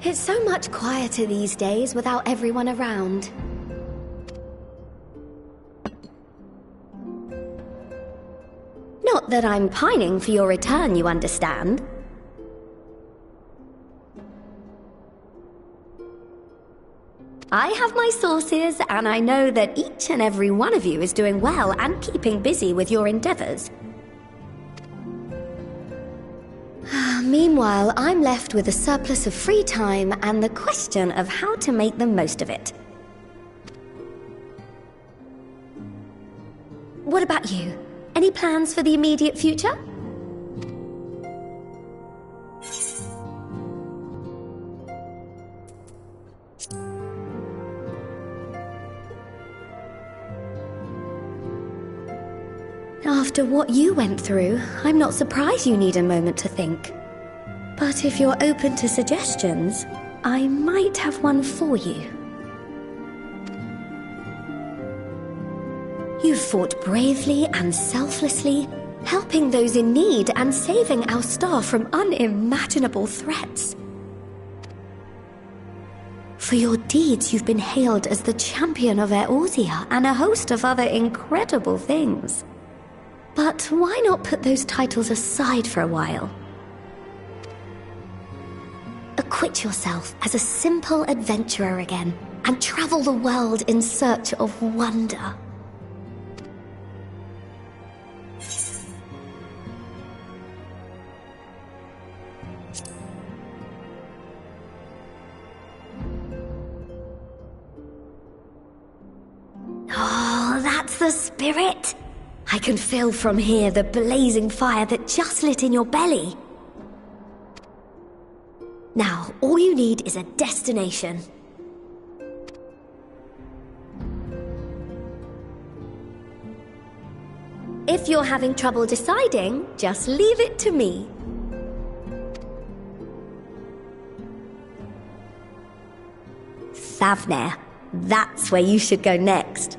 It's so much quieter these days without everyone around. Not that I'm pining for your return, you understand. I have my sources, and I know that each and every one of you is doing well and keeping busy with your endeavors. Meanwhile, I'm left with a surplus of free time and the question of how to make the most of it. What about you? Any plans for the immediate future? After what you went through, I'm not surprised you need a moment to think. But if you're open to suggestions, I might have one for you. You've fought bravely and selflessly, helping those in need and saving our star from unimaginable threats. For your deeds, you've been hailed as the champion of Eorzea and a host of other incredible things. But why not put those titles aside for a while? Acquit yourself as a simple adventurer again, and travel the world in search of wonder. Oh, that's the spirit! I can feel from here the blazing fire that just lit in your belly. Now, all you need is a destination. If you're having trouble deciding, just leave it to me. Thavnair. That's where you should go next.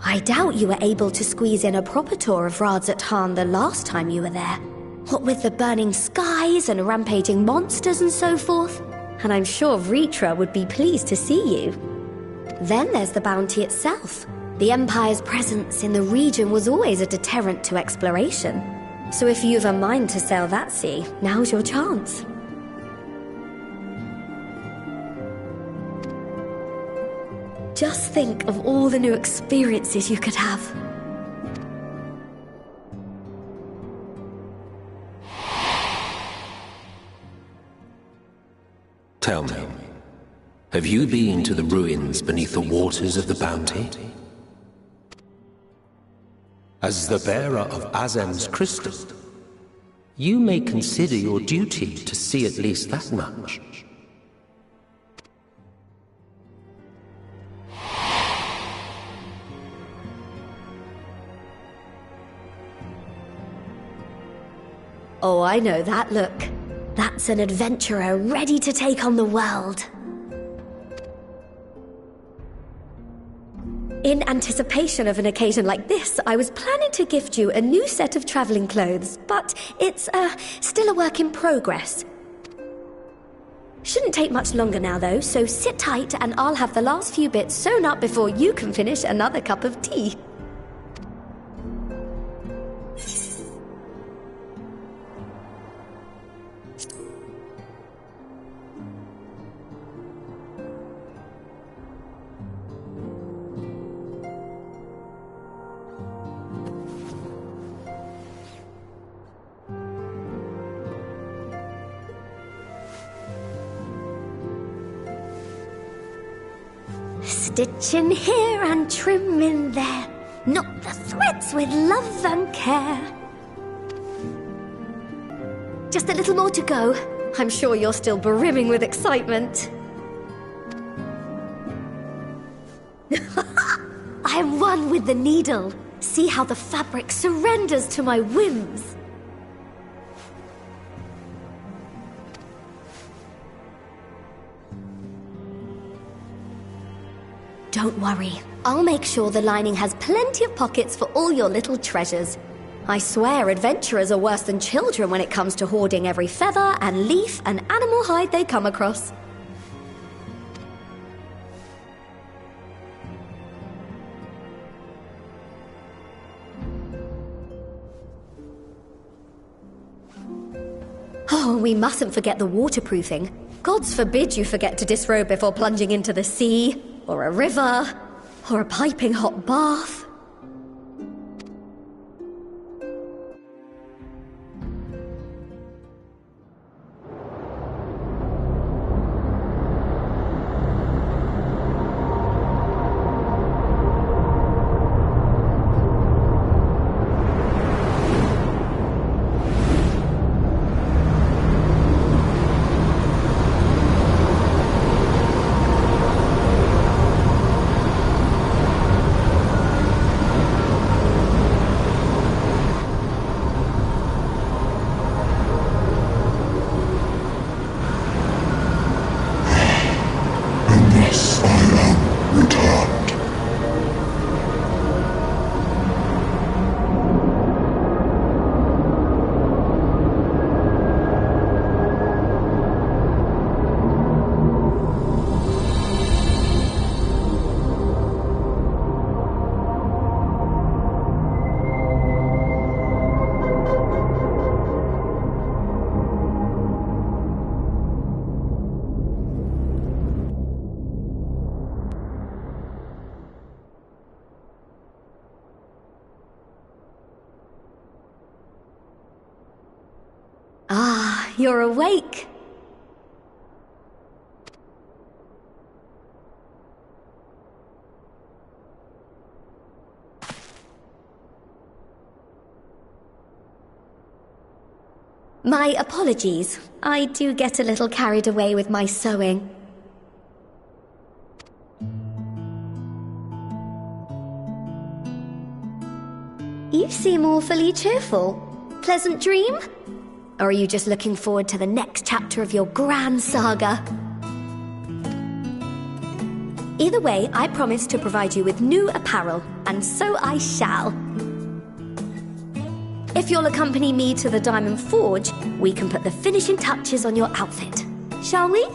I doubt you were able to squeeze in a proper tour of Radzat the last time you were there. What with the burning skies and rampaging monsters and so forth. And I'm sure Vritra would be pleased to see you. Then there's the bounty itself. The Empire's presence in the region was always a deterrent to exploration. So if you've a mind to sail that sea, now's your chance. Just think of all the new experiences you could have. Tell me, have you been to the ruins beneath the waters of the Bounty? As the bearer of Azem's crystal, you may consider your duty to see at least that much. Oh, I know that look. That's an adventurer ready to take on the world. In anticipation of an occasion like this, I was planning to gift you a new set of traveling clothes, but it's, still a work in progress. Shouldn't take much longer now, though, so sit tight and I'll have the last few bits sewn up before you can finish another cup of tea. Stitch in here and trim in there. Knot the threads with love and care. Just a little more to go. I'm sure you're still brimming with excitement. I am one with the needle. See how the fabric surrenders to my whims. Don't worry, I'll make sure the lining has plenty of pockets for all your little treasures. I swear adventurers are worse than children when it comes to hoarding every feather and leaf and animal hide they come across. Oh, we mustn't forget the waterproofing. Gods forbid you forget to disrobe before plunging into the sea, or a river, or a piping hot bath. Ah, you're awake. My apologies. I do get a little carried away with my sewing. You seem awfully cheerful. Pleasant dream? Or are you just looking forward to the next chapter of your grand saga? Either way, I promise to provide you with new apparel, and so I shall. If you'll accompany me to the Diamond Forge, we can put the finishing touches on your outfit. Shall we?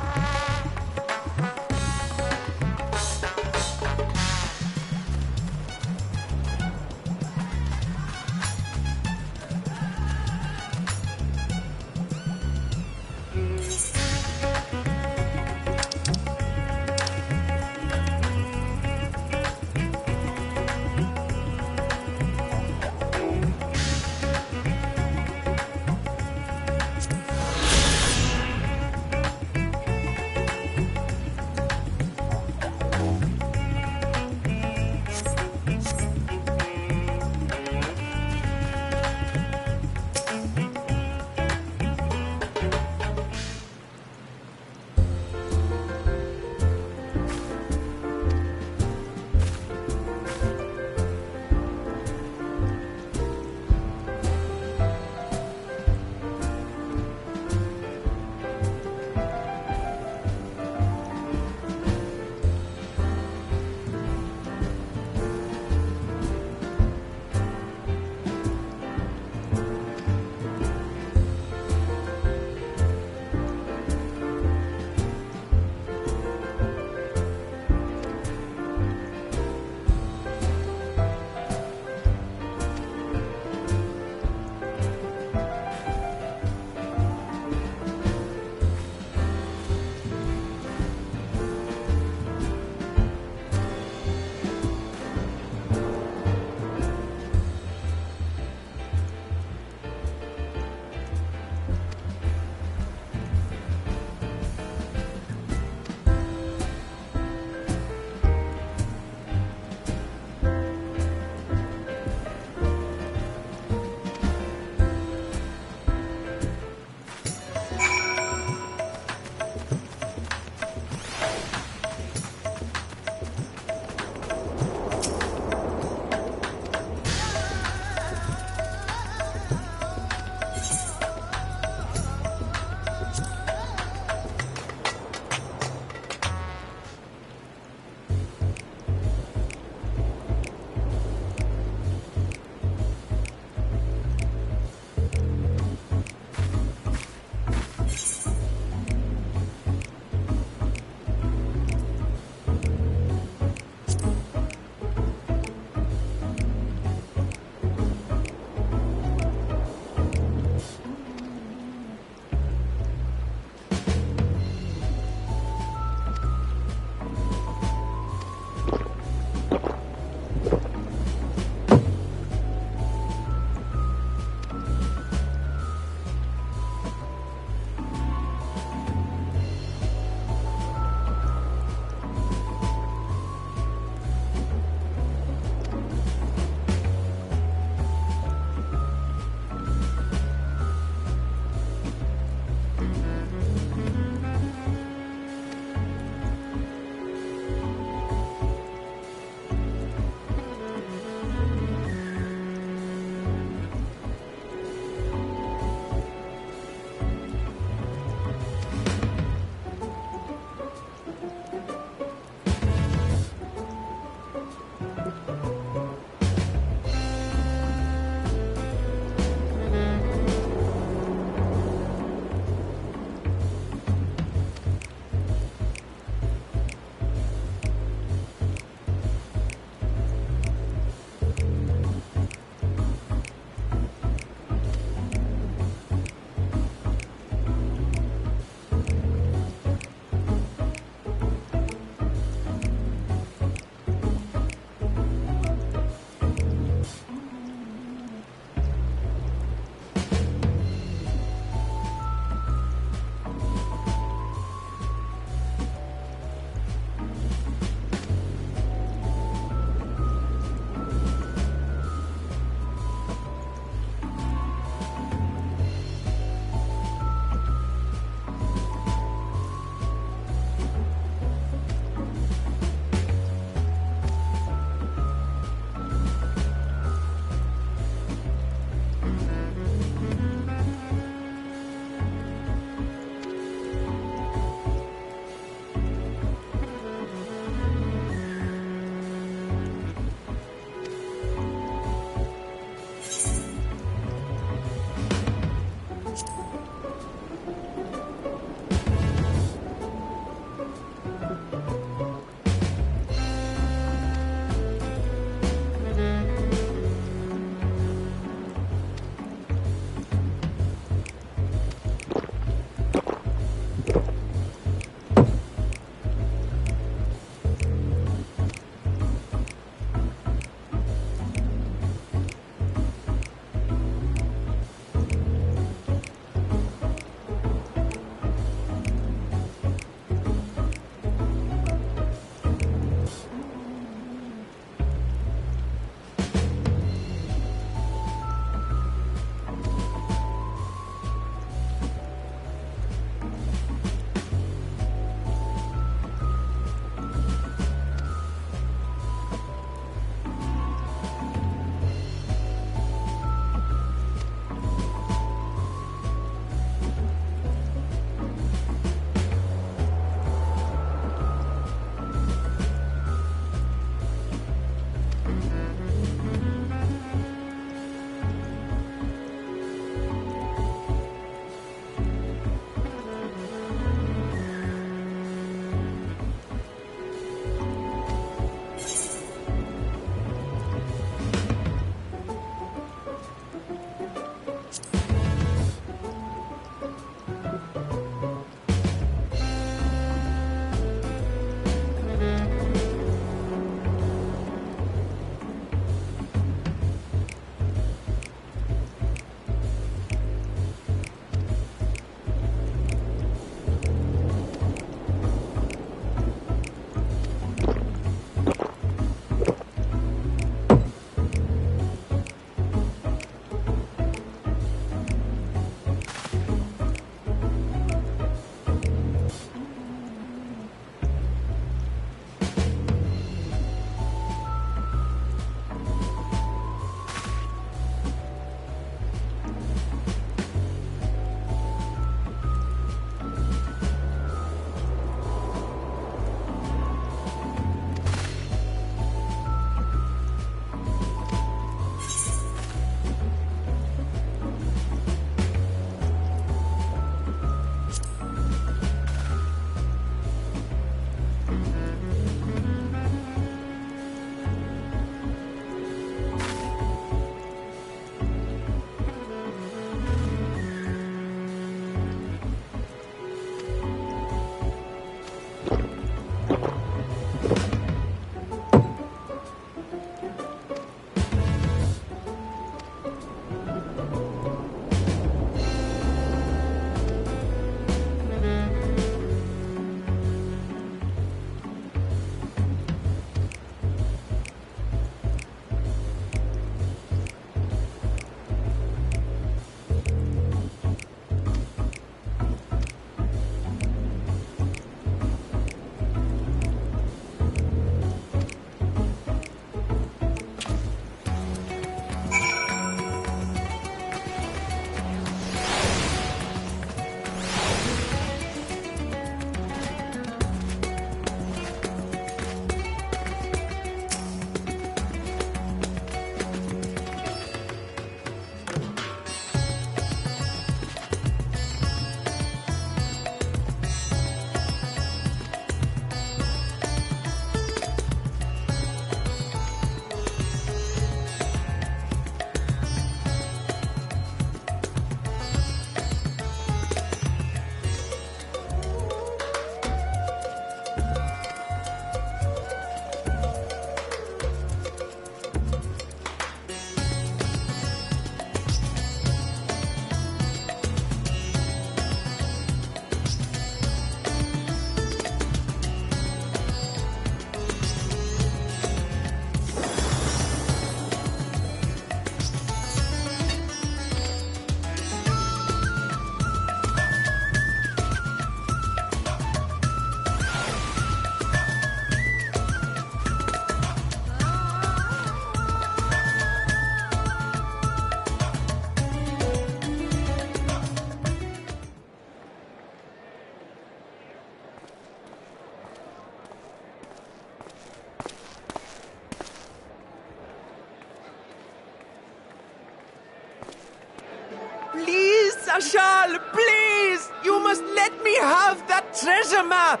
Treasure map!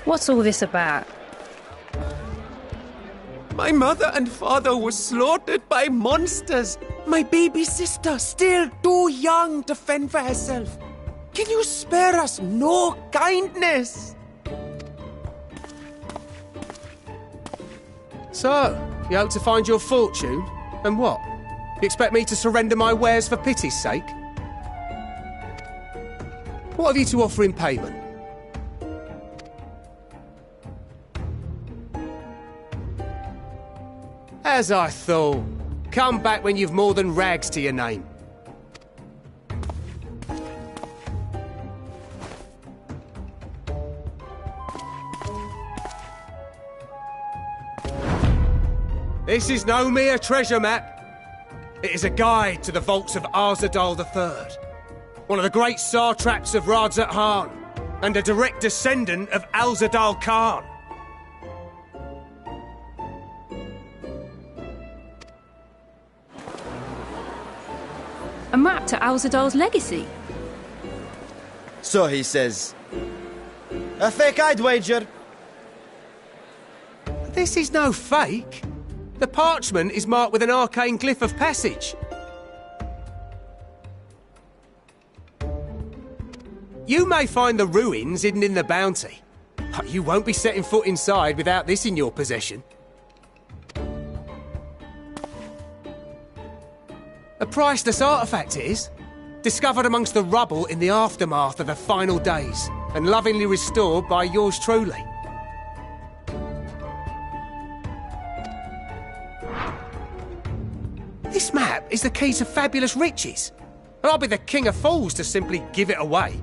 What's all this about? My mother and father were slaughtered by monsters. My baby sister, still too young to fend for herself. Can you spare us no kindness? So, you hope to find your fortune? And what? You expect me to surrender my wares for pity's sake? What have you to offer in payment? As I thought. Come back when you've more than rags to your name. This is no mere treasure map. It is a guide to the vaults of Arzadal III, one of the great satraps of Radzat Han, and a direct descendant of Alzadal Khan. A map to Alzadal's legacy? So he says. A fake, I'd wager. This is no fake. The parchment is marked with an arcane glyph of passage. You may find the ruins hidden in the bounty, but you won't be setting foot inside without this in your possession. A priceless artifact it is, discovered amongst the rubble in the aftermath of the final days, and lovingly restored by yours truly. This map is the key to fabulous riches, and I'll be the king of fools to simply give it away.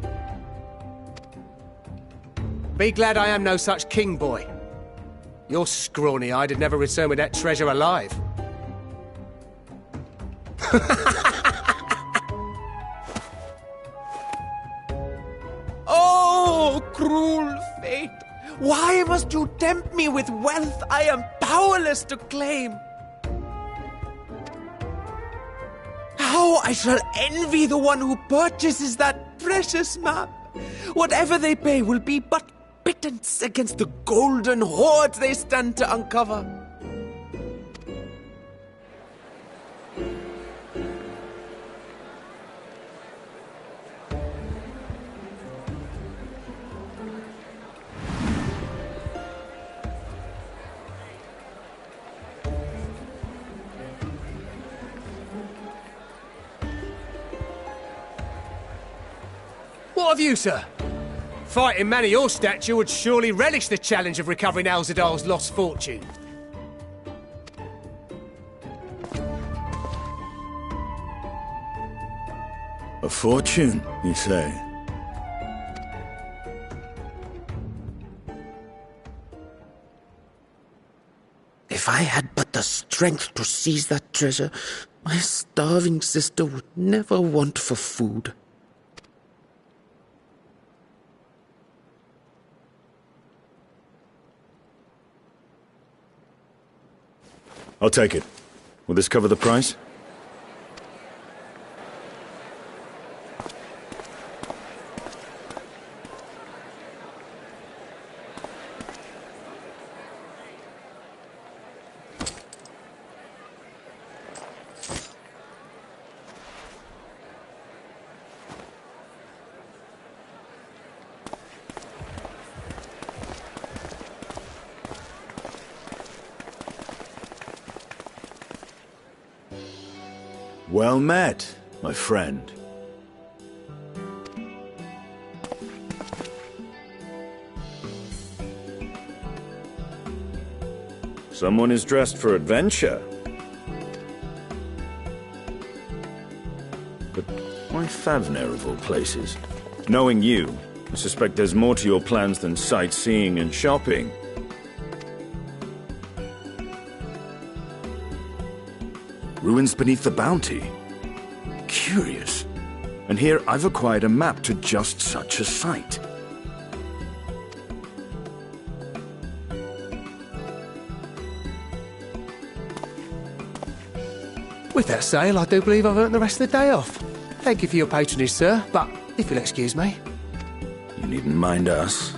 Be glad I am no such king boy. Your scrawny-eyed had never returned with that treasure alive. Oh, cruel fate! Why must you tempt me with wealth I am powerless to claim? How I shall envy the one who purchases that precious map! Whatever they pay will be but pittance against the golden hoards they stand to uncover. What of you, sir? Fighting man of your stature would surely relish the challenge of recovering Alzadal's lost fortune. A fortune, you say? If I had but the strength to seize that treasure, my starving sister would never want for food. I'll take it. Will this cover the price? Well met, my friend. Someone is dressed for adventure. But why Favner of all places? Knowing you, I suspect there's more to your plans than sightseeing and shopping. Ruins beneath the bounty. Curious. And here I've acquired a map to just such a site. With that sale, I do believe I've earned the rest of the day off. Thank you for your patronage, sir, but if you'll excuse me. You needn't mind us.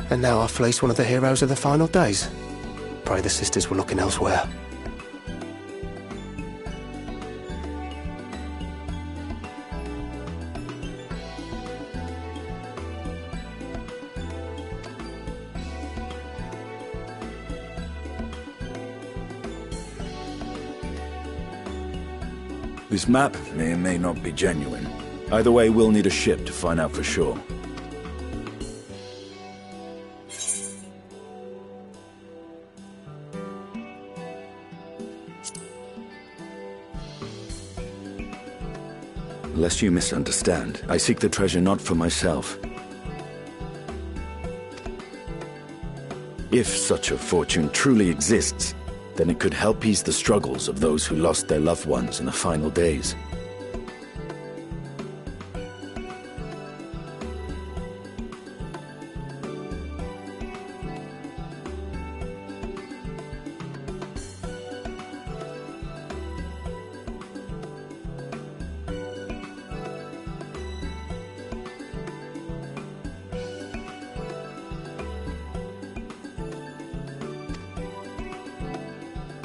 And now I fleece one of the heroes of the final days. Pray the sisters were looking elsewhere. This map may or may not be genuine. Either way, we'll need a ship to find out for sure. Lest you misunderstand, I seek the treasure not for myself. If such a fortune truly exists, then it could help ease the struggles of those who lost their loved ones in the final days.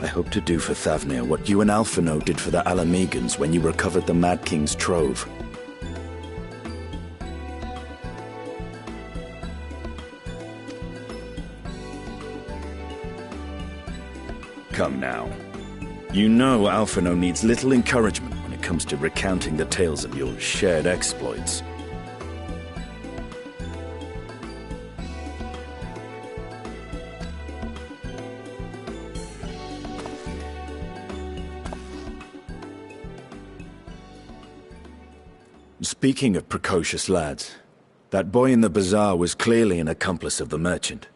I hope to do for Thavnir what you and Alphino did for the Alamegans when you recovered the Mad King's trove. Come now. You know Alphino needs little encouragement when it comes to recounting the tales of your shared exploits. Speaking of precocious lads, that boy in the bazaar was clearly an accomplice of the merchant.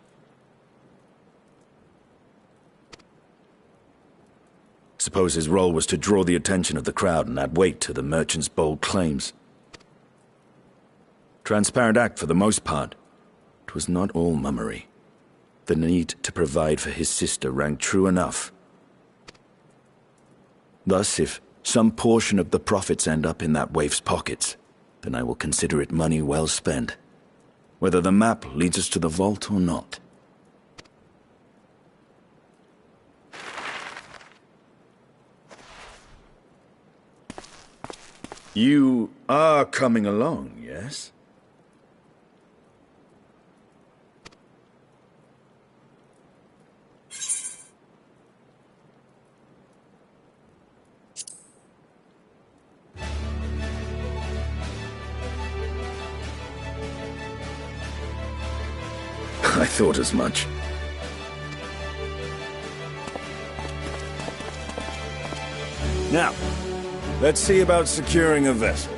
Suppose his role was to draw the attention of the crowd and add weight to the merchant's bold claims. Transparent act for the most part. It was not all mummery. The need to provide for his sister rang true enough. Thus, if some portion of the profits end up in that waif's pockets, then I will consider it money well spent, whether the map leads us to the vault or not. You are coming along, yes? I thought as much. Now, let's see about securing a vessel.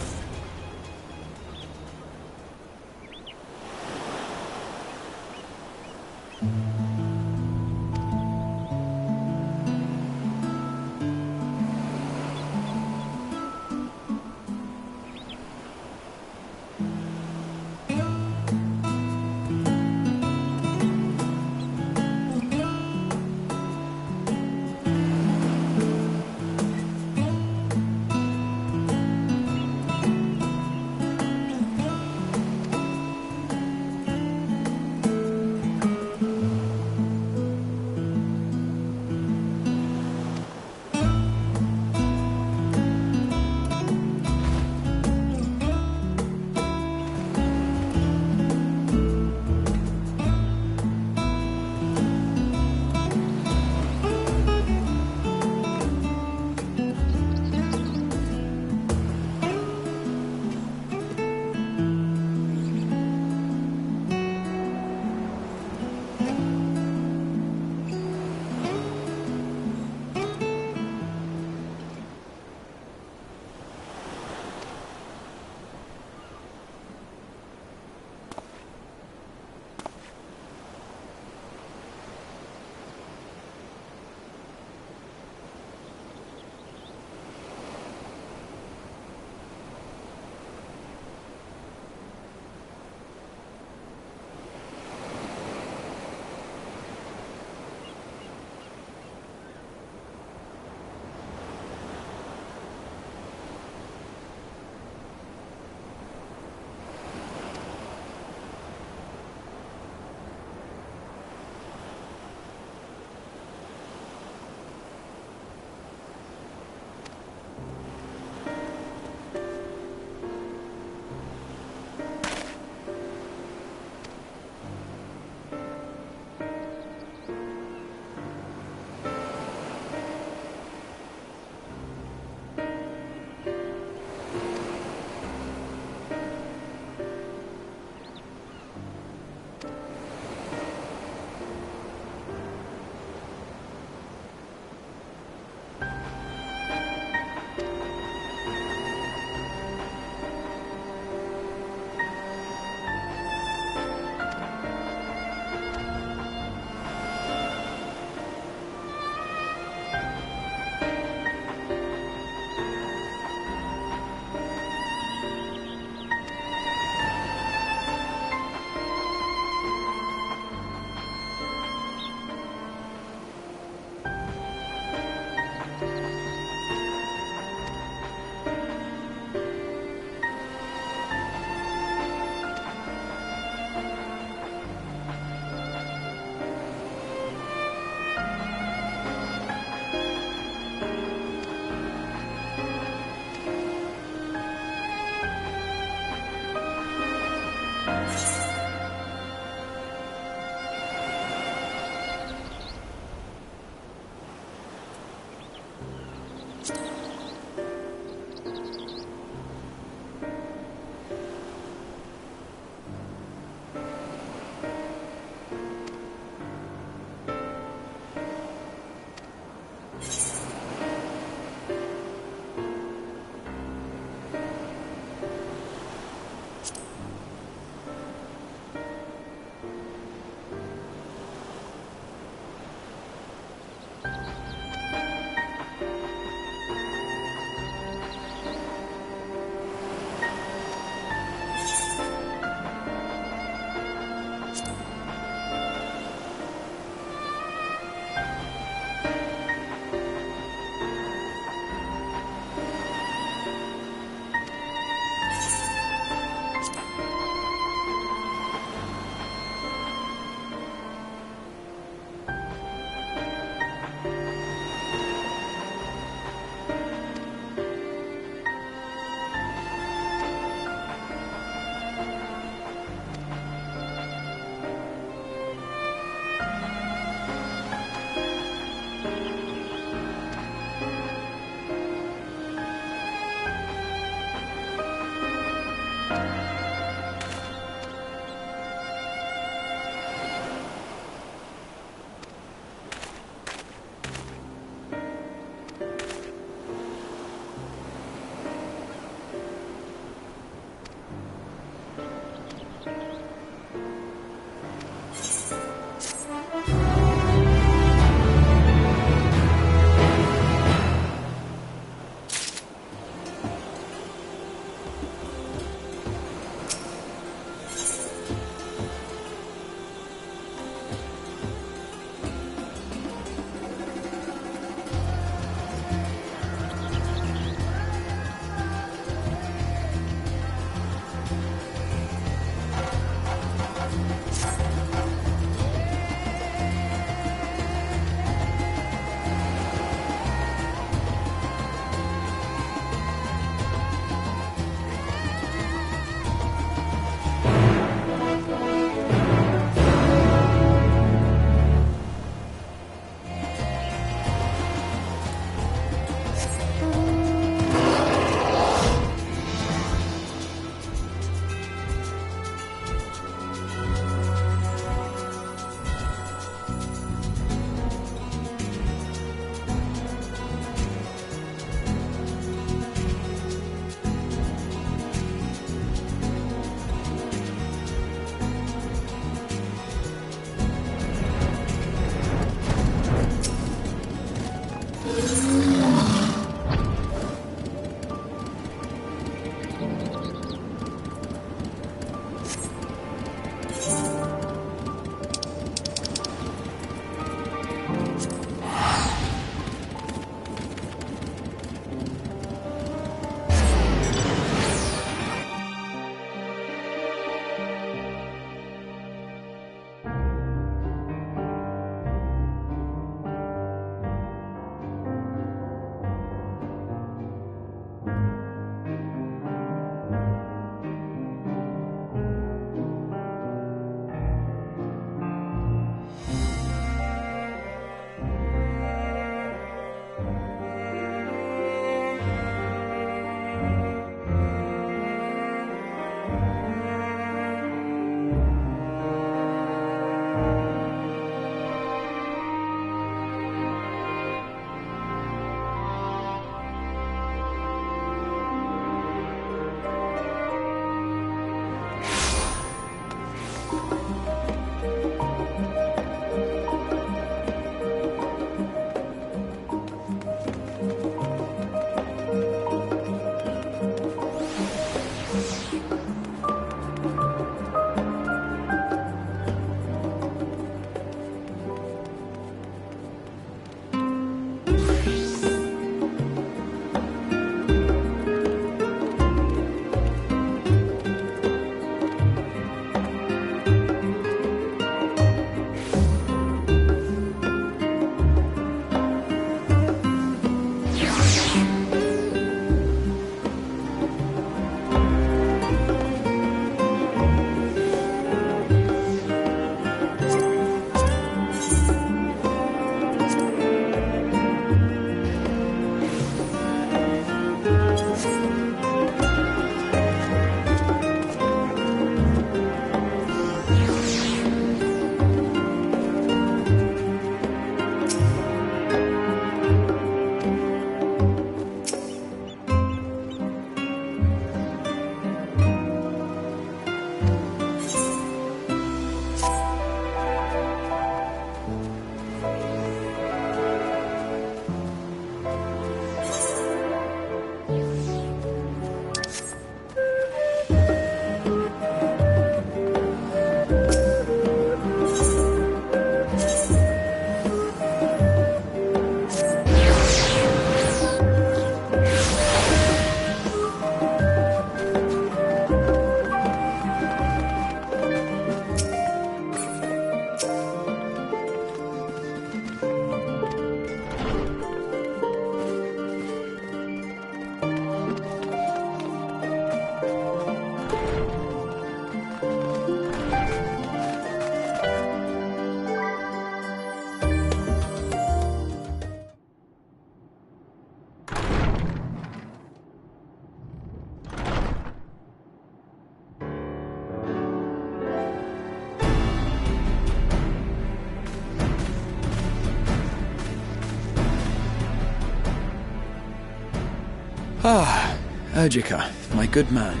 Ah, Urgica, my good man.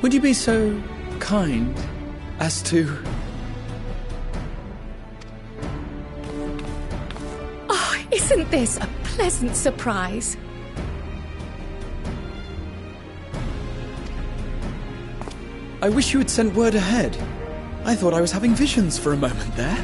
Would you be so kind as to... Oh, isn't this a pleasant surprise? I wish you had sent word ahead. I thought I was having visions for a moment there.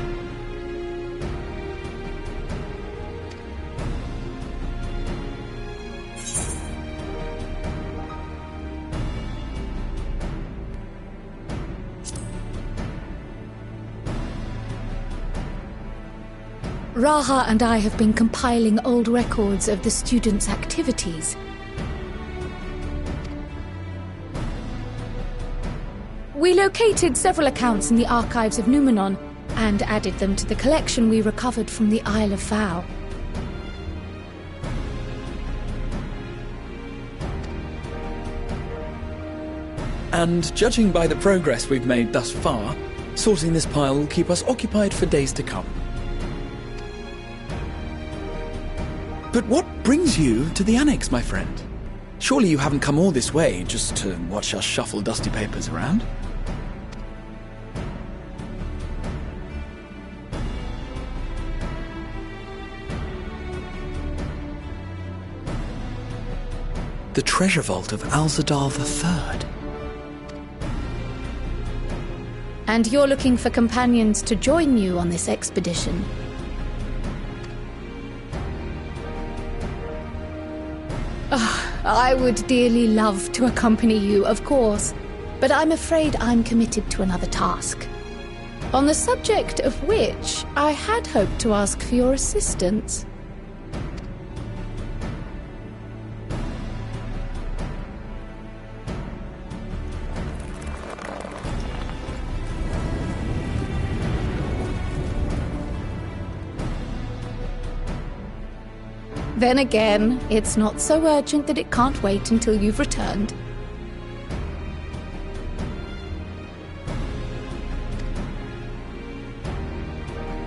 Raha and I have been compiling old records of the students' activities. We located several accounts in the archives of Numenon and added them to the collection we recovered from the Isle of Vow. And judging by the progress we've made thus far, sorting this pile will keep us occupied for days to come. But what brings you to the Annex, my friend? Surely you haven't come all this way just to watch us shuffle dusty papers around? The treasure vault of Alzadal III. And you're looking for companions to join you on this expedition. I would dearly love to accompany you, of course, but I'm afraid I'm committed to another task. On the subject of which, I had hoped to ask for your assistance. Then again, it's not so urgent that it can't wait until you've returned.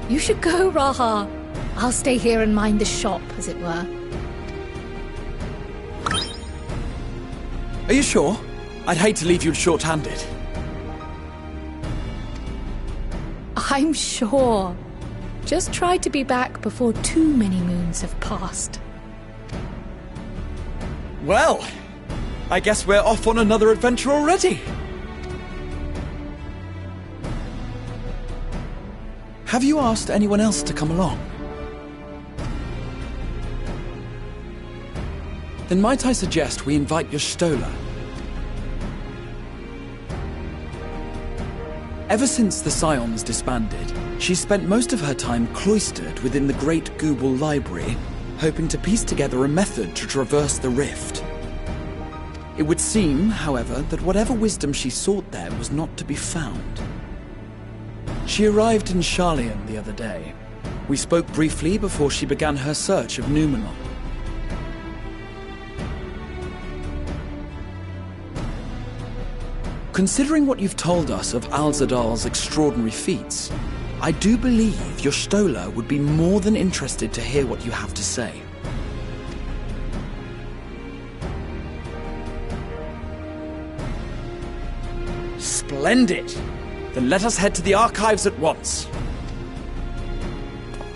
You should go, Raha. I'll stay here and mind the shop, as it were. Are you sure? I'd hate to leave you short-handed. I'm sure. Just try to be back before too many moons have passed. Well, I guess we're off on another adventure already. Have you asked anyone else to come along? Then might I suggest we invite Stola? Ever since the Scions disbanded, she's spent most of her time cloistered within the Great Gooble Library, hoping to piece together a method to traverse the rift. It would seem, however, that whatever wisdom she sought there was not to be found. She arrived in Sharlayan the other day. We spoke briefly before she began her search of Numenon. Considering what you've told us of Alzadal's extraordinary feats, I do believe Stola would be more than interested to hear what you have to say. Splendid! Then let us head to the archives at once.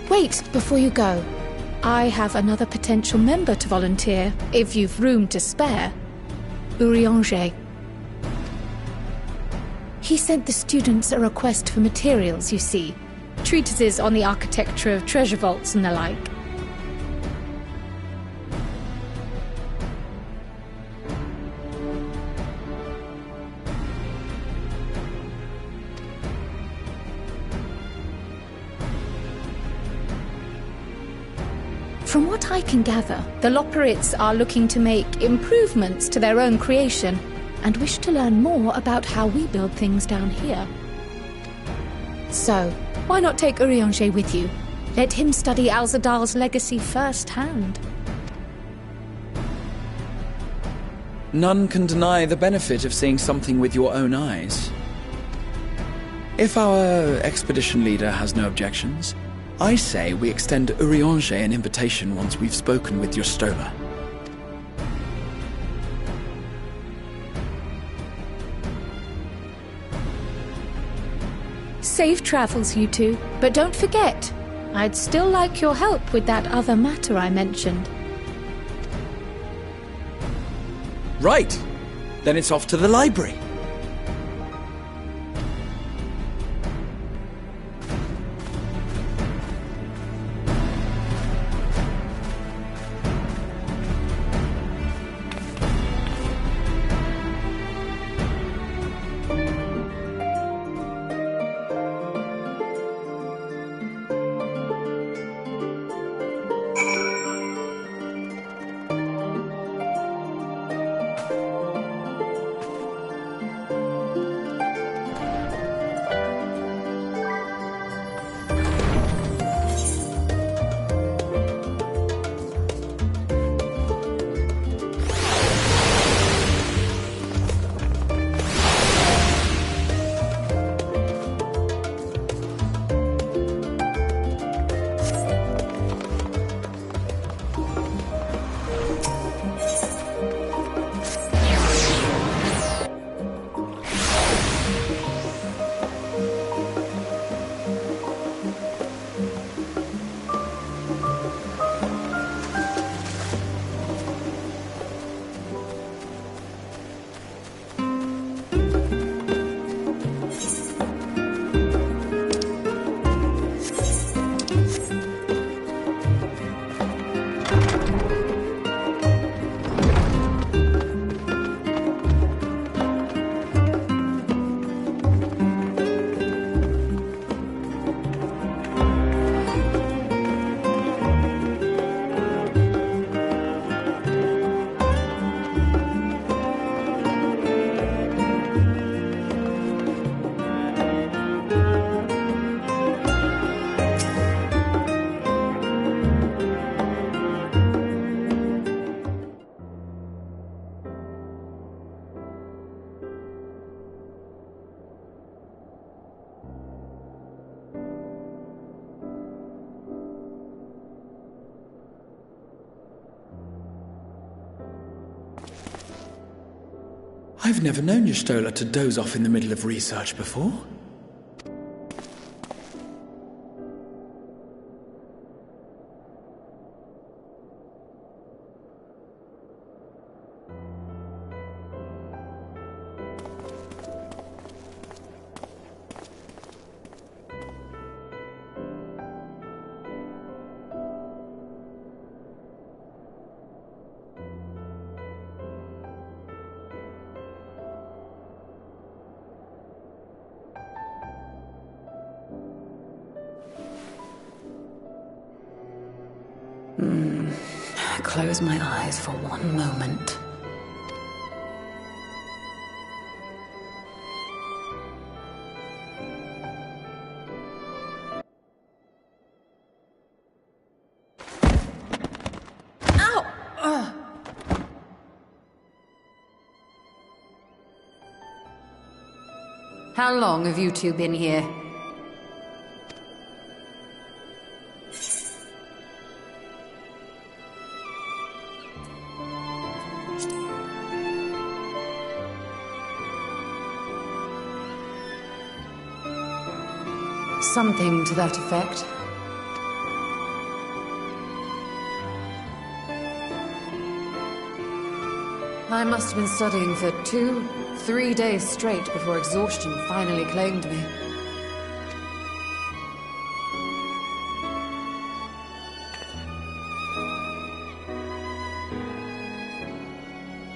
Wait, before you go. I have another potential member to volunteer, if you've room to spare. Urianger. He sent the students a request for materials, you see. Treatises on the architecture of treasure vaults and the like. From what I can gather, the Loperites are looking to make improvements to their own creation and wish to learn more about how we build things down here. So, why not take Urianger with you? Let him study Alzadal's legacy firsthand. None can deny the benefit of seeing something with your own eyes. If our expedition leader has no objections, I say we extend Urianger an invitation once we've spoken with Stola. Safe travels, you two. But don't forget, I'd still like your help with that other matter I mentioned. Right. Then it's off to the library. I've never known Y'shtola to doze off in the middle of research before. Close my eyes for one moment. Ow! How long have you two been here? Something to that effect. I must have been studying for 2-3 days straight before exhaustion finally claimed me.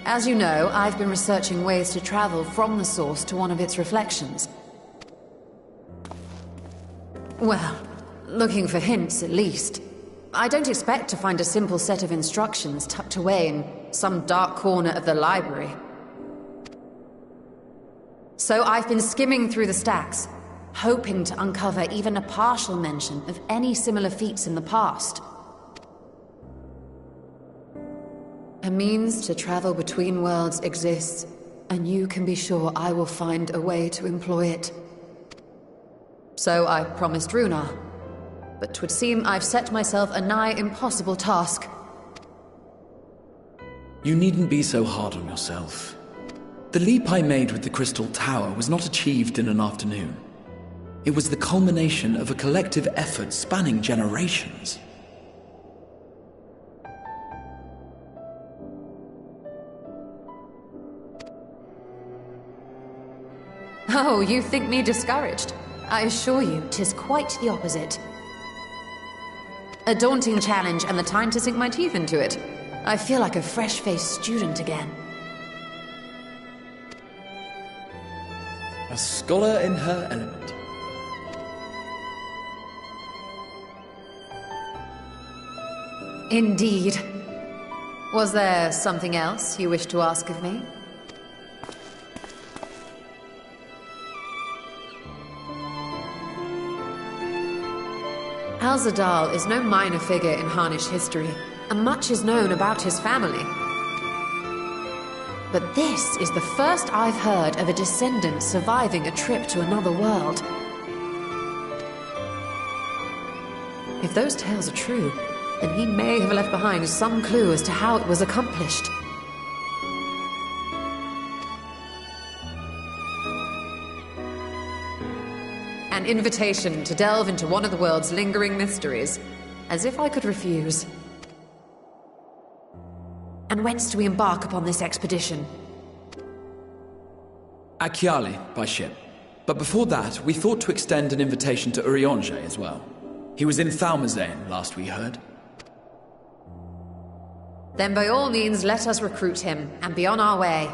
As you know, I've been researching ways to travel from the source to one of its reflections. Well, looking for hints at least. I don't expect to find a simple set of instructions tucked away in some dark corner of the library. So I've been skimming through the stacks, hoping to uncover even a partial mention of any similar feats in the past. A means to travel between worlds exists, and you can be sure I will find a way to employ it. So I promised Runa, but 'twould seem I've set myself a nigh impossible task. You needn't be so hard on yourself. The leap I made with the Crystal Tower was not achieved in an afternoon. It was the culmination of a collective effort spanning generations. Oh, you think me discouraged? I assure you, 'tis quite the opposite. A daunting challenge and the time to sink my teeth into it. I feel like a fresh-faced student again. A scholar in her element. Indeed. Was there something else you wished to ask of me? Alzadal is no minor figure in Harnish history, and much is known about his family. But this is the first I've heard of a descendant surviving a trip to another world. If those tales are true, then he may have left behind some clue as to how it was accomplished. An invitation to delve into one of the world's lingering mysteries. As if I could refuse. And whence do we embark upon this expedition? Achiali, by ship. But before that, we thought to extend an invitation to Urianger as well. He was in Thalmazane, last we heard. Then by all means, let us recruit him, and be on our way.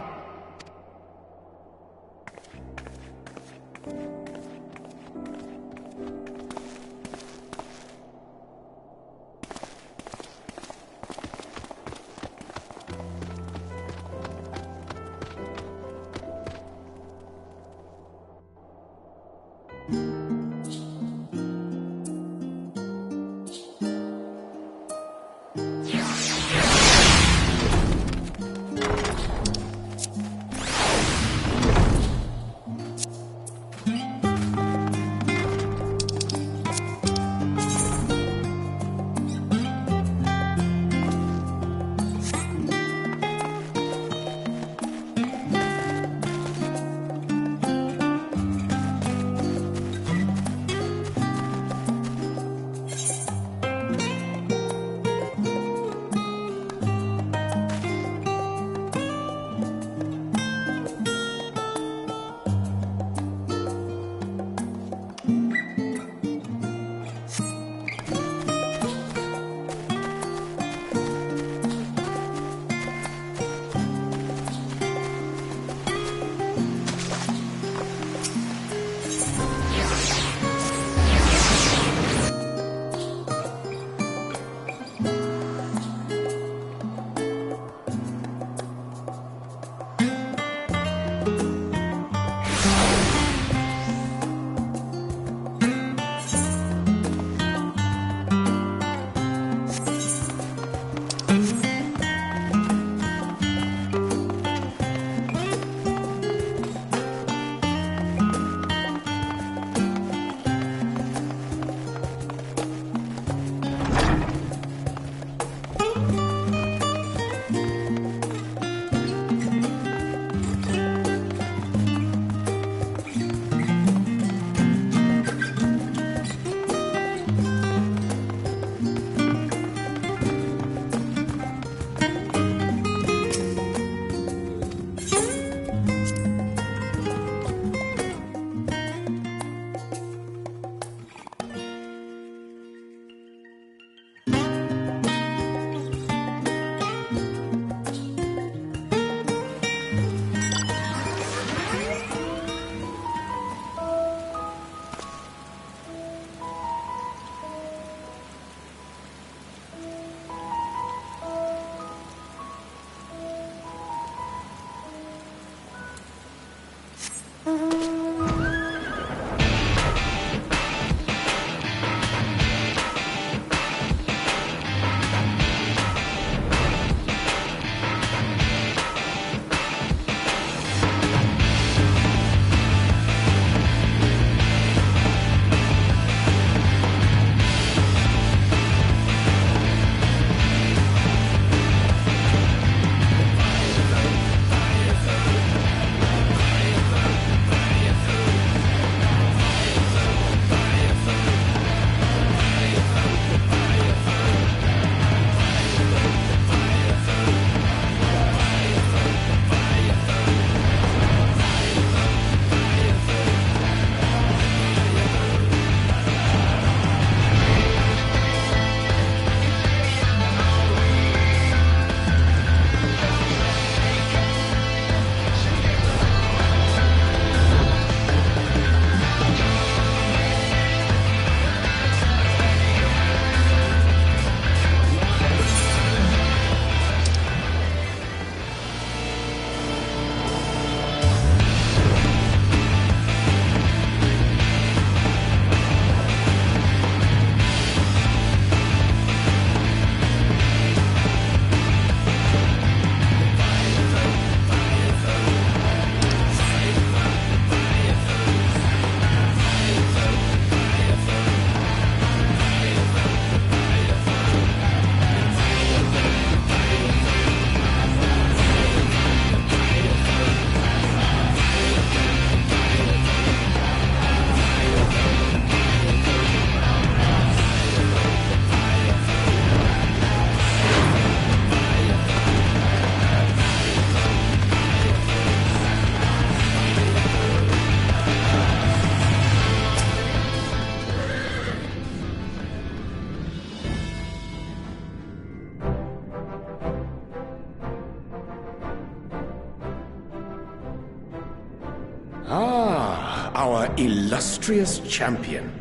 Ah, our illustrious champion.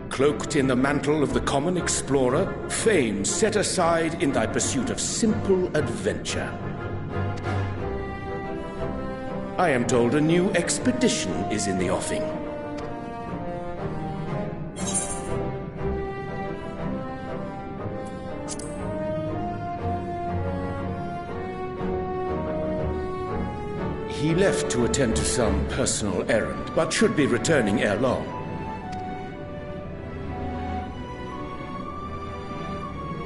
Cloaked in the mantle of the common explorer, fame set aside in thy pursuit of simple adventure. I am told a new expedition is in the offing. He left to attend to some personal errand, but should be returning ere long.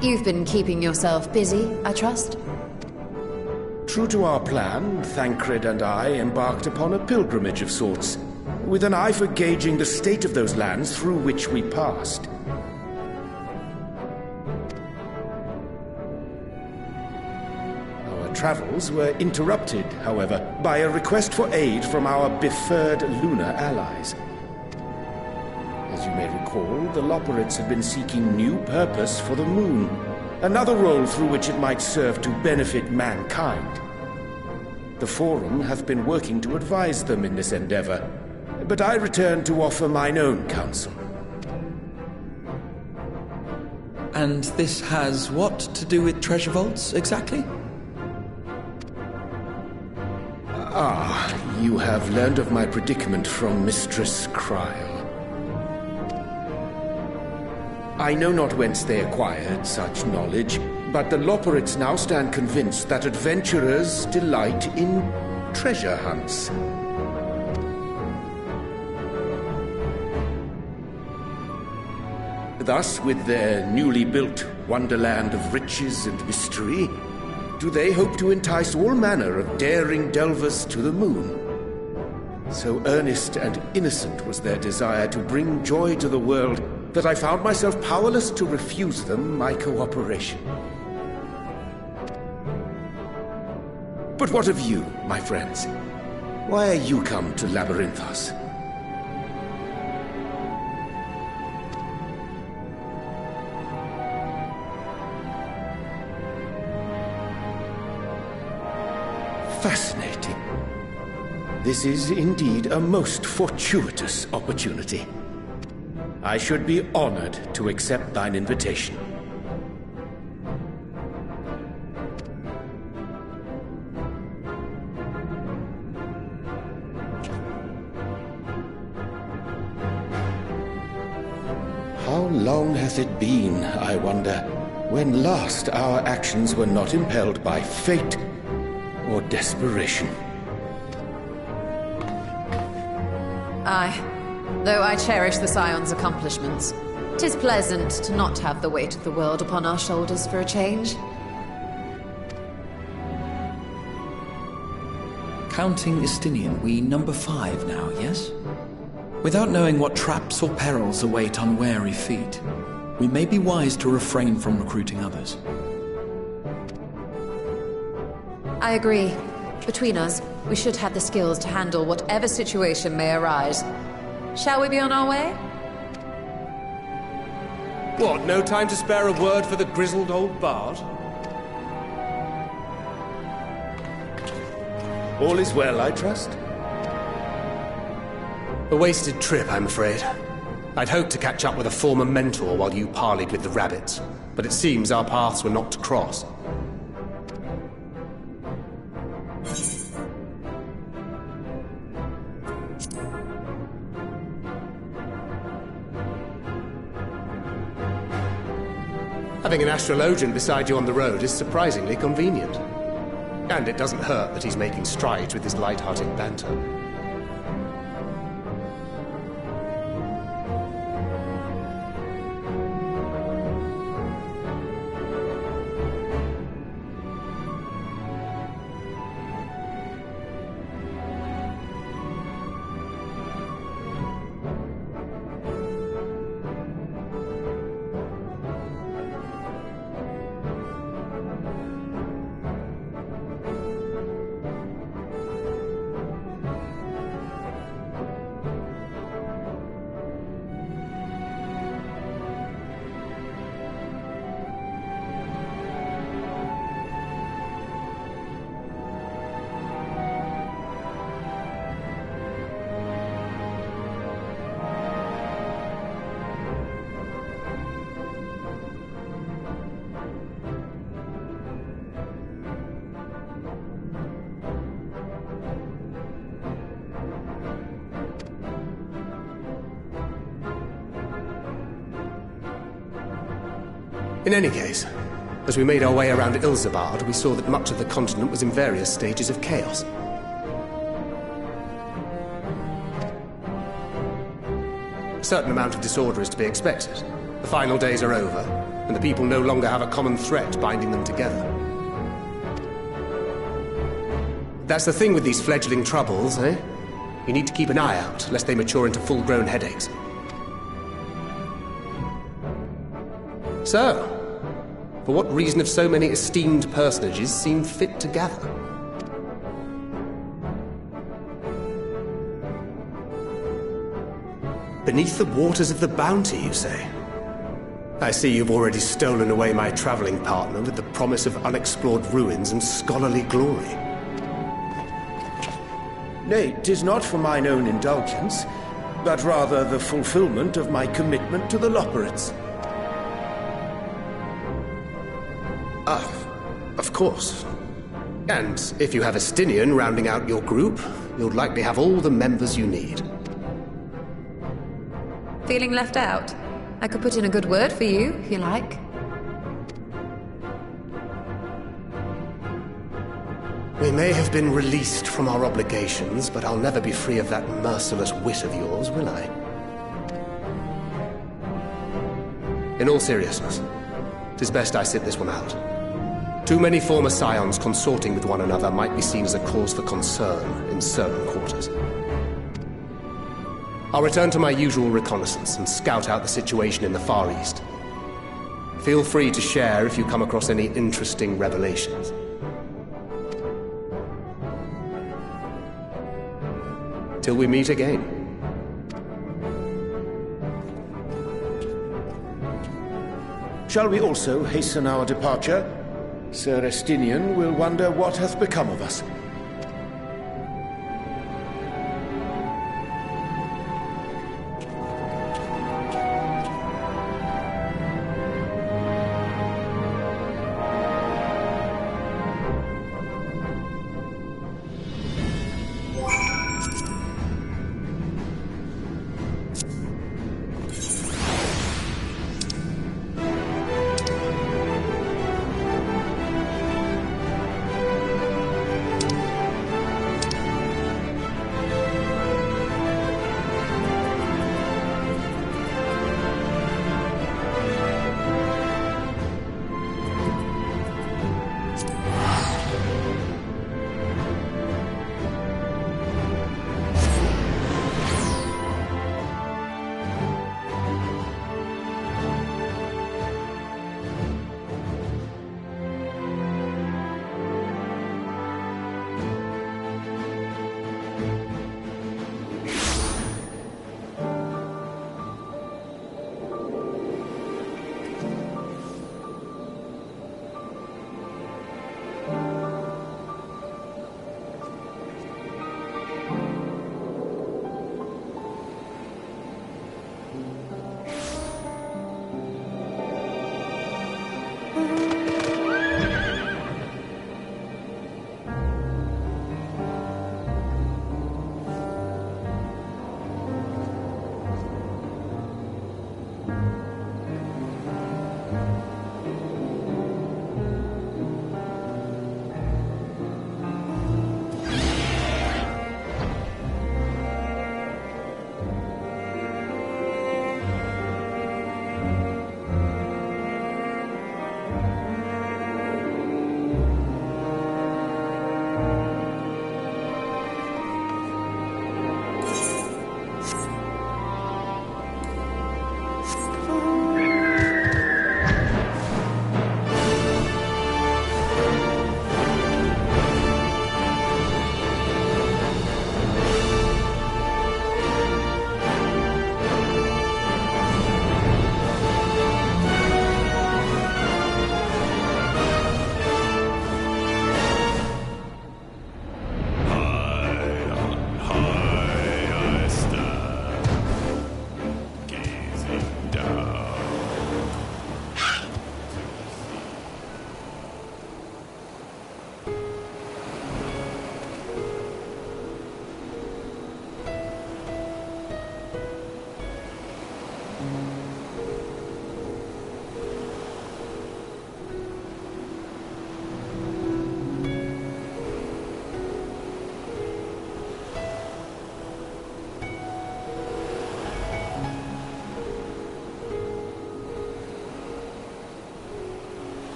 You've been keeping yourself busy, I trust? True to our plan, Thancred and I embarked upon a pilgrimage of sorts, with an eye for gauging the state of those lands through which we passed. Our travels were interrupted, however, by a request for aid from our befurred lunar allies. As you may recall, the Loperites have been seeking new purpose for the moon, another role through which it might serve to benefit mankind. The Forum hath been working to advise them in this endeavor, but I return to offer mine own counsel. And this has what to do with treasure vaults, exactly? Ah, you have learned of my predicament from Mistress Kryle. I know not whence they acquired such knowledge, but the Loperites now stand convinced that adventurers delight in treasure hunts. Thus, with their newly built wonderland of riches and mystery, do they hope to entice all manner of daring delvers to the moon. So earnest and innocent was their desire to bring joy to the world that I found myself powerless to refuse them my cooperation. But what of you, my friends? Why are you come to Labyrinthos? Fascinating. This is indeed a most fortuitous opportunity. I should be honored to accept thine invitation. How long hath it been, I wonder, when last our actions were not impelled by fate or desperation? Aye. Though I cherish the Scion's accomplishments, 'tis pleasant to not have the weight of the world upon our shoulders for a change. Counting Istinian, we number 5 now, yes? Without knowing what traps or perils await unwary feet, we may be wise to refrain from recruiting others. I agree. Between us, we should have the skills to handle whatever situation may arise. Shall we be on our way? What, no time to spare a word for the grizzled old bard? All is well, I trust? A wasted trip, I'm afraid. I'd hoped to catch up with a former mentor while you parleyed with the rabbits, but it seems our paths were not to cross. Having an astrologian beside you on the road is surprisingly convenient. And it doesn't hurt that he's making strides with his light-hearted banter. In any case, as we made our way around Ilzabard, we saw that much of the continent was in various stages of chaos. A certain amount of disorder is to be expected. The final days are over, and the people no longer have a common threat binding them together. That's the thing with these fledgling troubles, eh? You need to keep an eye out, lest they mature into full-grown headaches. So, for what reason have so many esteemed personages seemed fit to gather? Beneath the waters of the Bounty, you say? I see you've already stolen away my traveling partner with the promise of unexplored ruins and scholarly glory. Nay, 'tis not for mine own indulgence, but rather the fulfillment of my commitment to the Loporrits. Ah, of course. And if you have a Stinian rounding out your group, you'll likely have all the members you need. Feeling left out? I could put in a good word for you, if you like. We may have been released from our obligations, but I'll never be free of that merciless wit of yours, will I? In all seriousness, 'tis best I sit this one out. Too many former scions consorting with one another might be seen as a cause for concern in certain quarters. I'll return to my usual reconnaissance and scout out the situation in the Far East. Feel free to share if you come across any interesting revelations. Till we meet again. Shall we also hasten our departure? Sir Estinian will wonder what hath become of us.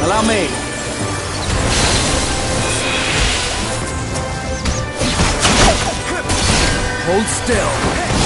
Allow me. Hold still.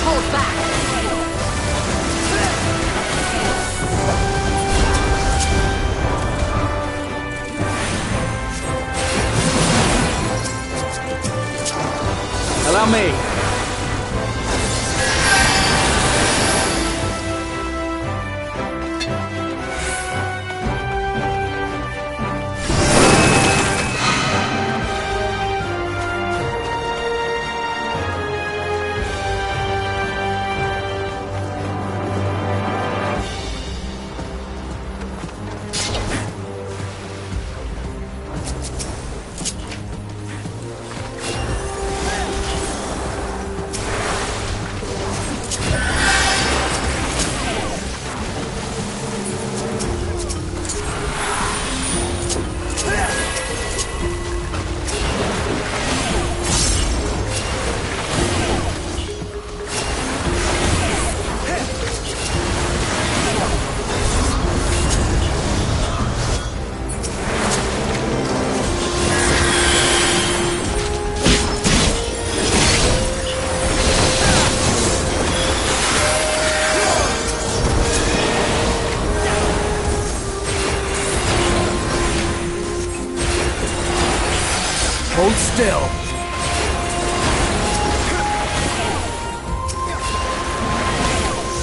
hold back! Allow me. Hold still.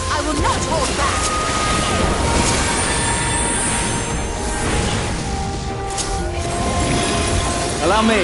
I will not hold back! Allow me.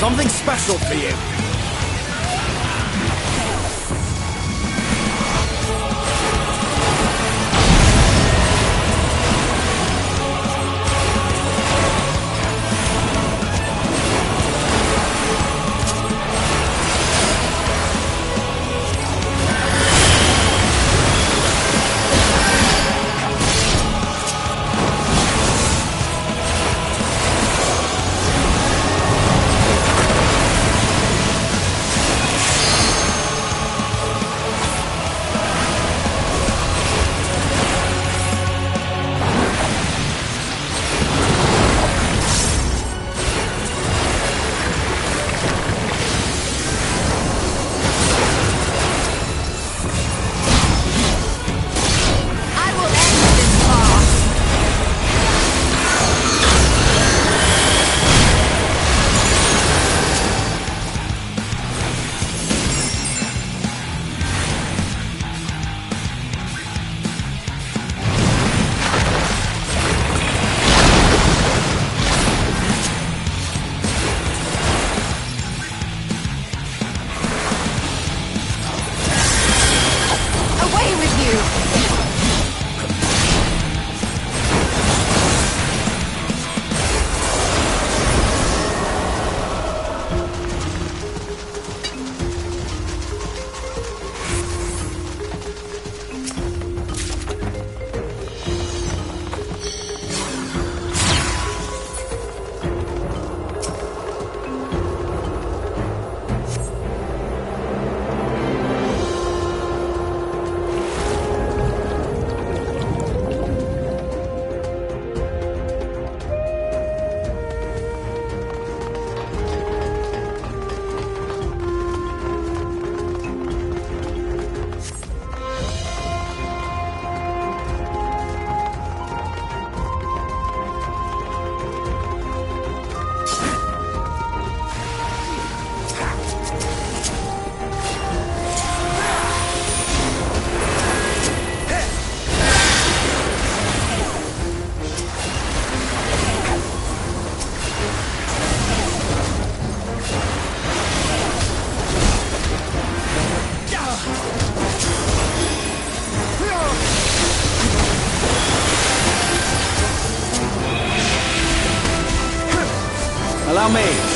something special for you. Allow me.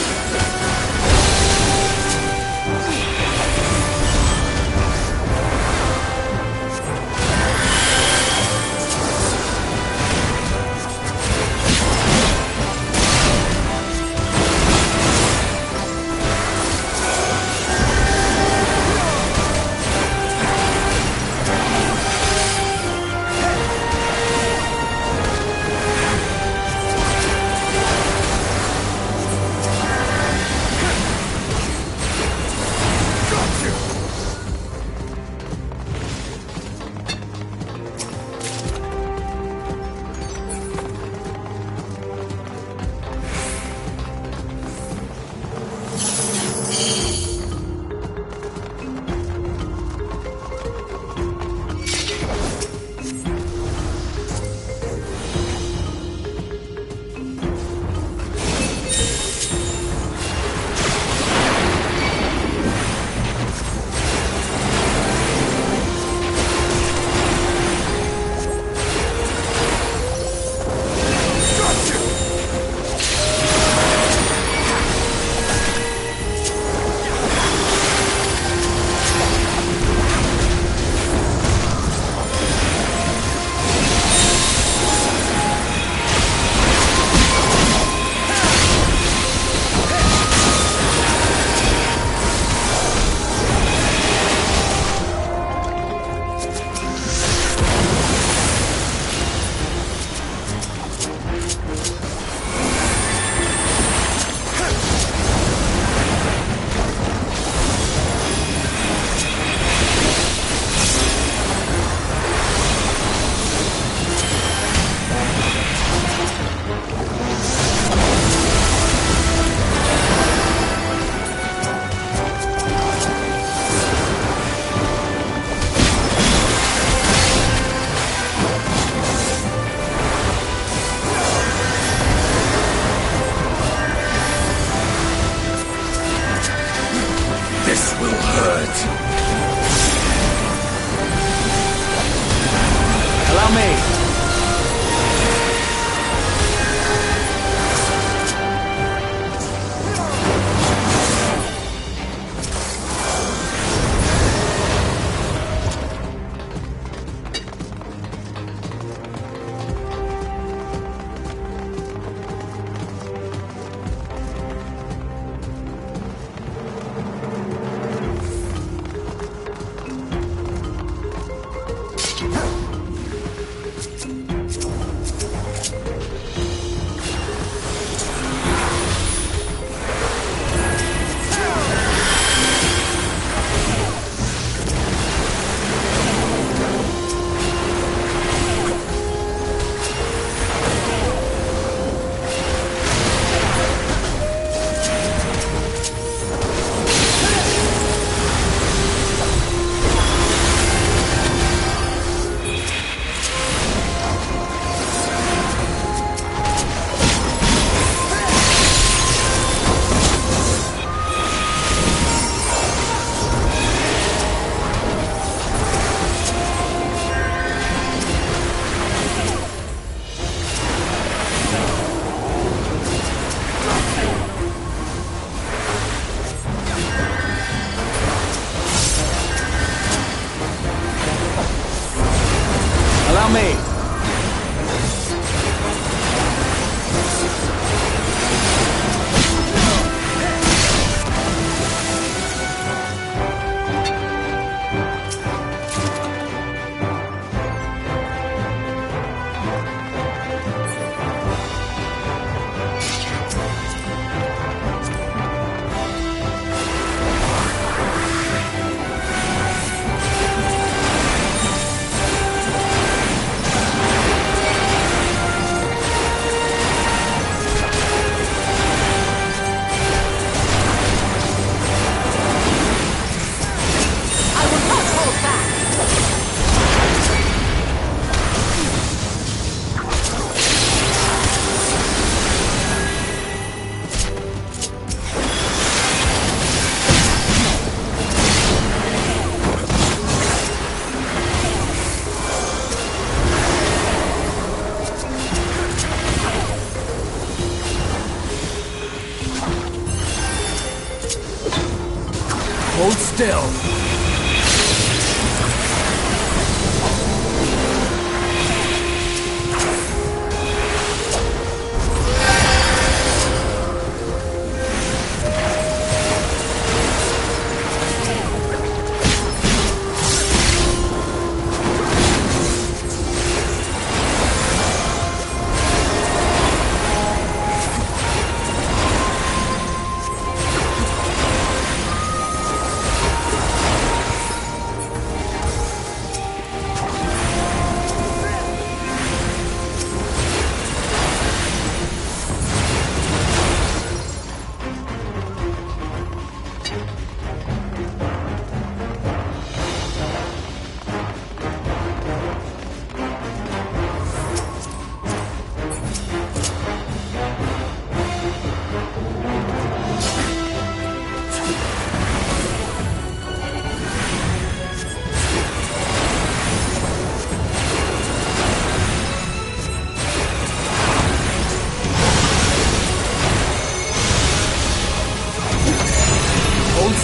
Hold still.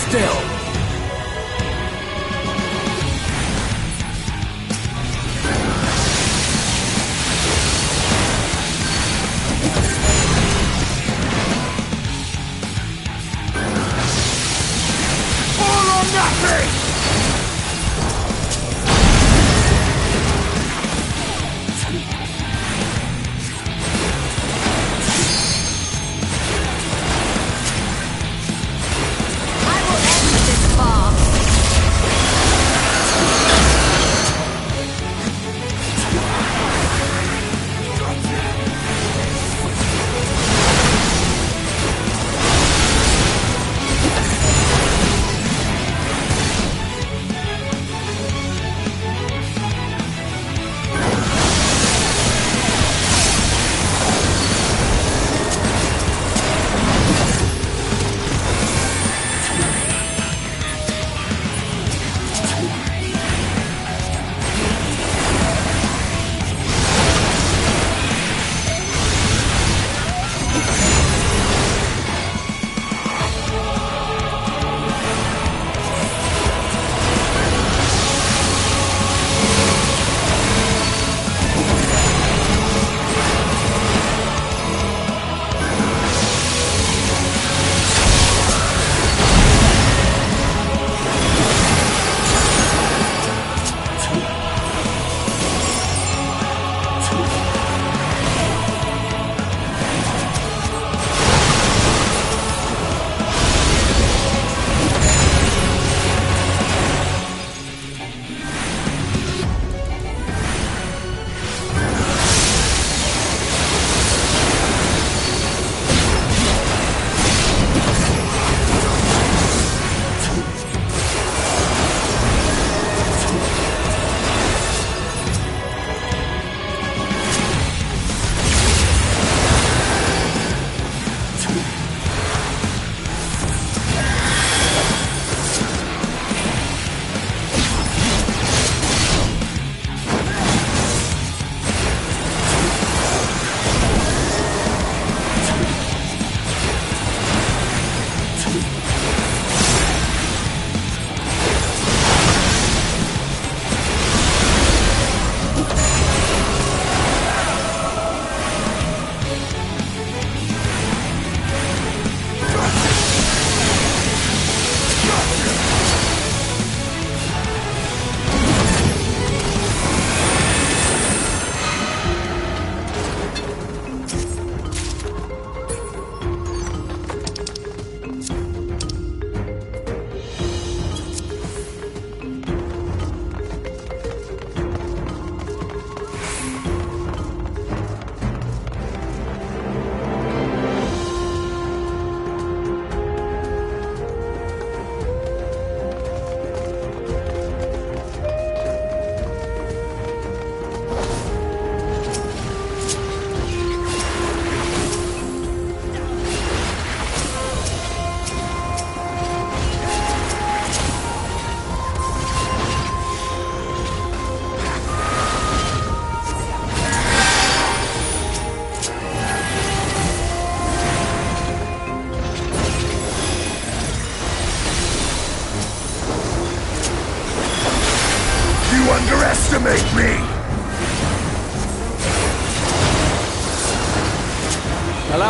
Still. All or nothing!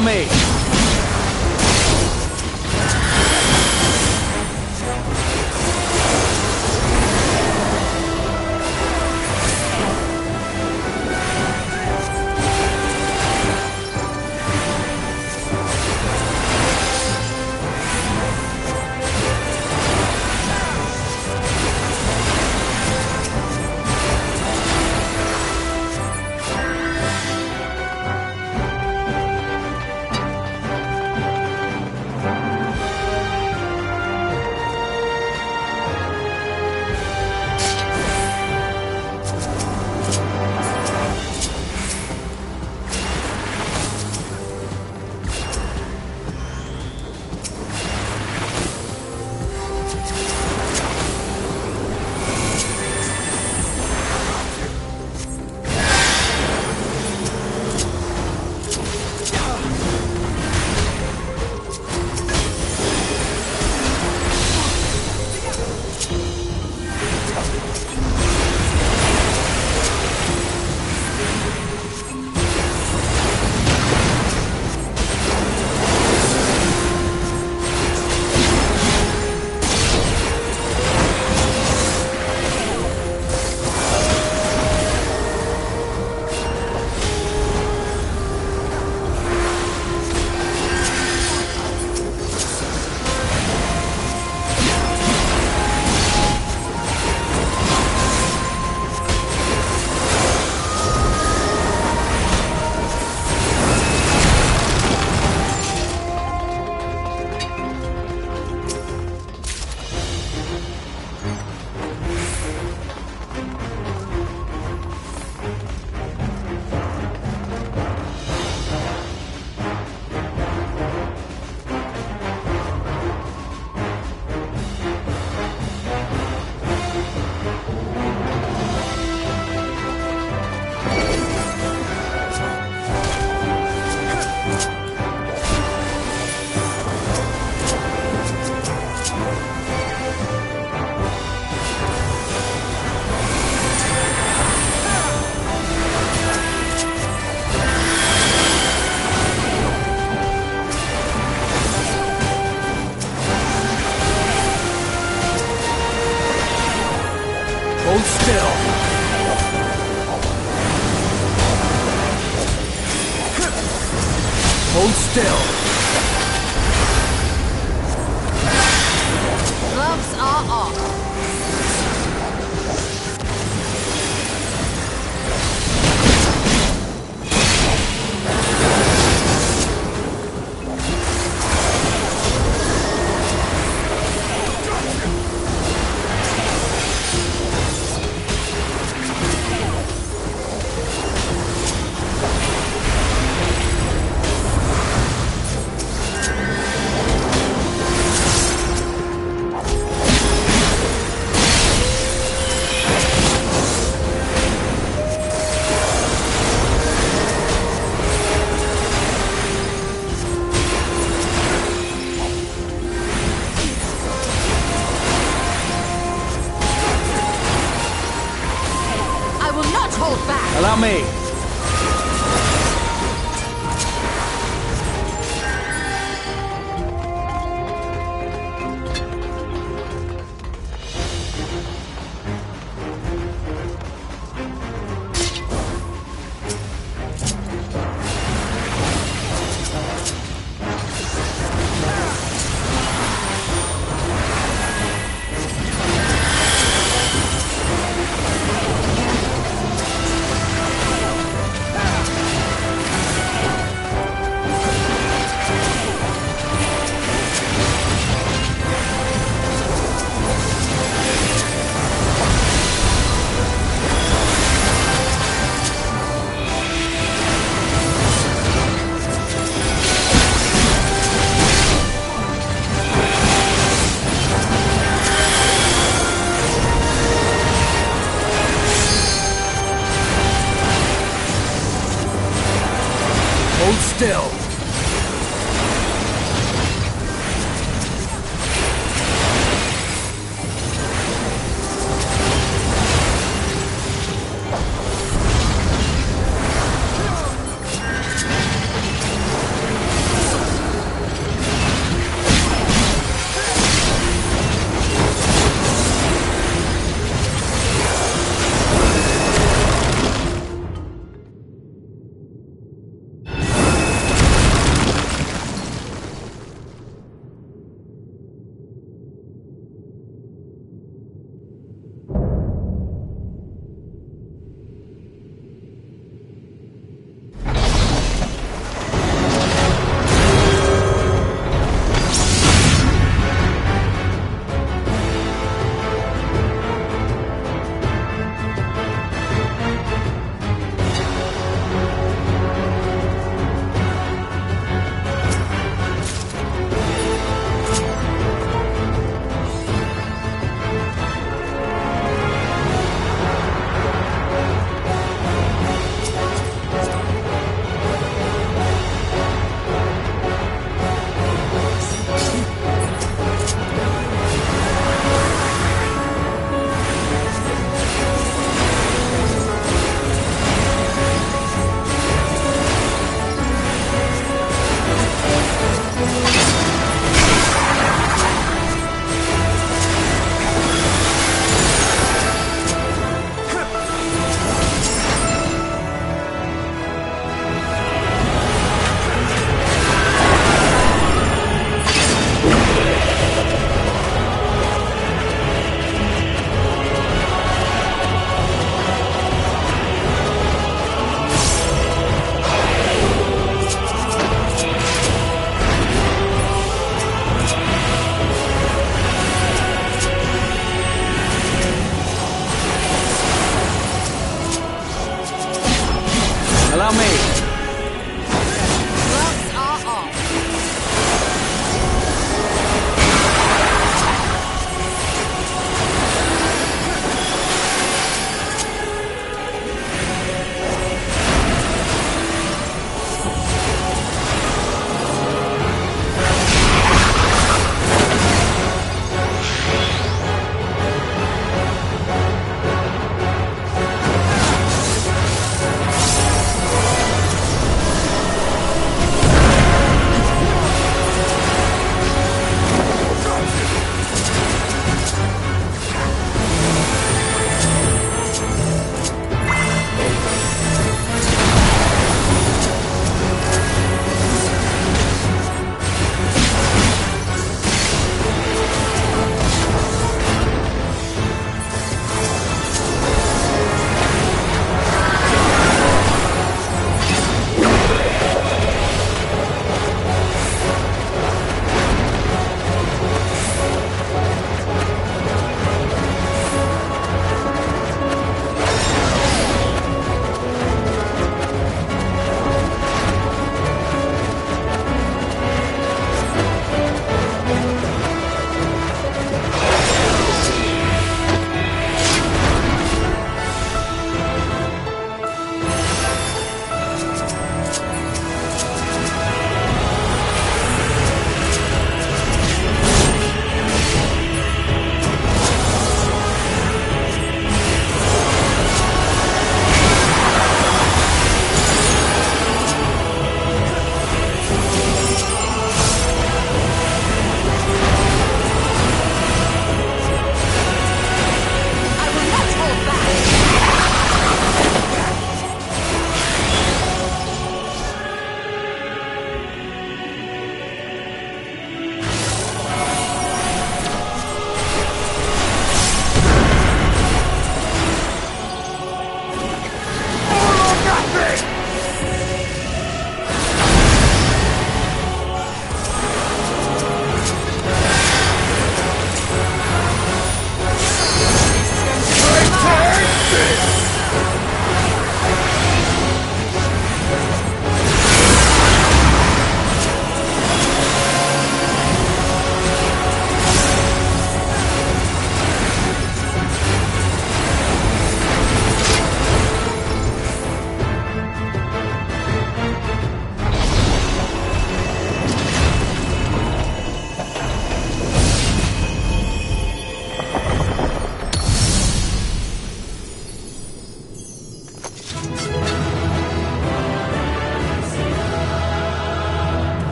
Allow me! Hold still. Hold still. Gloves are off. Allow me. Hold still.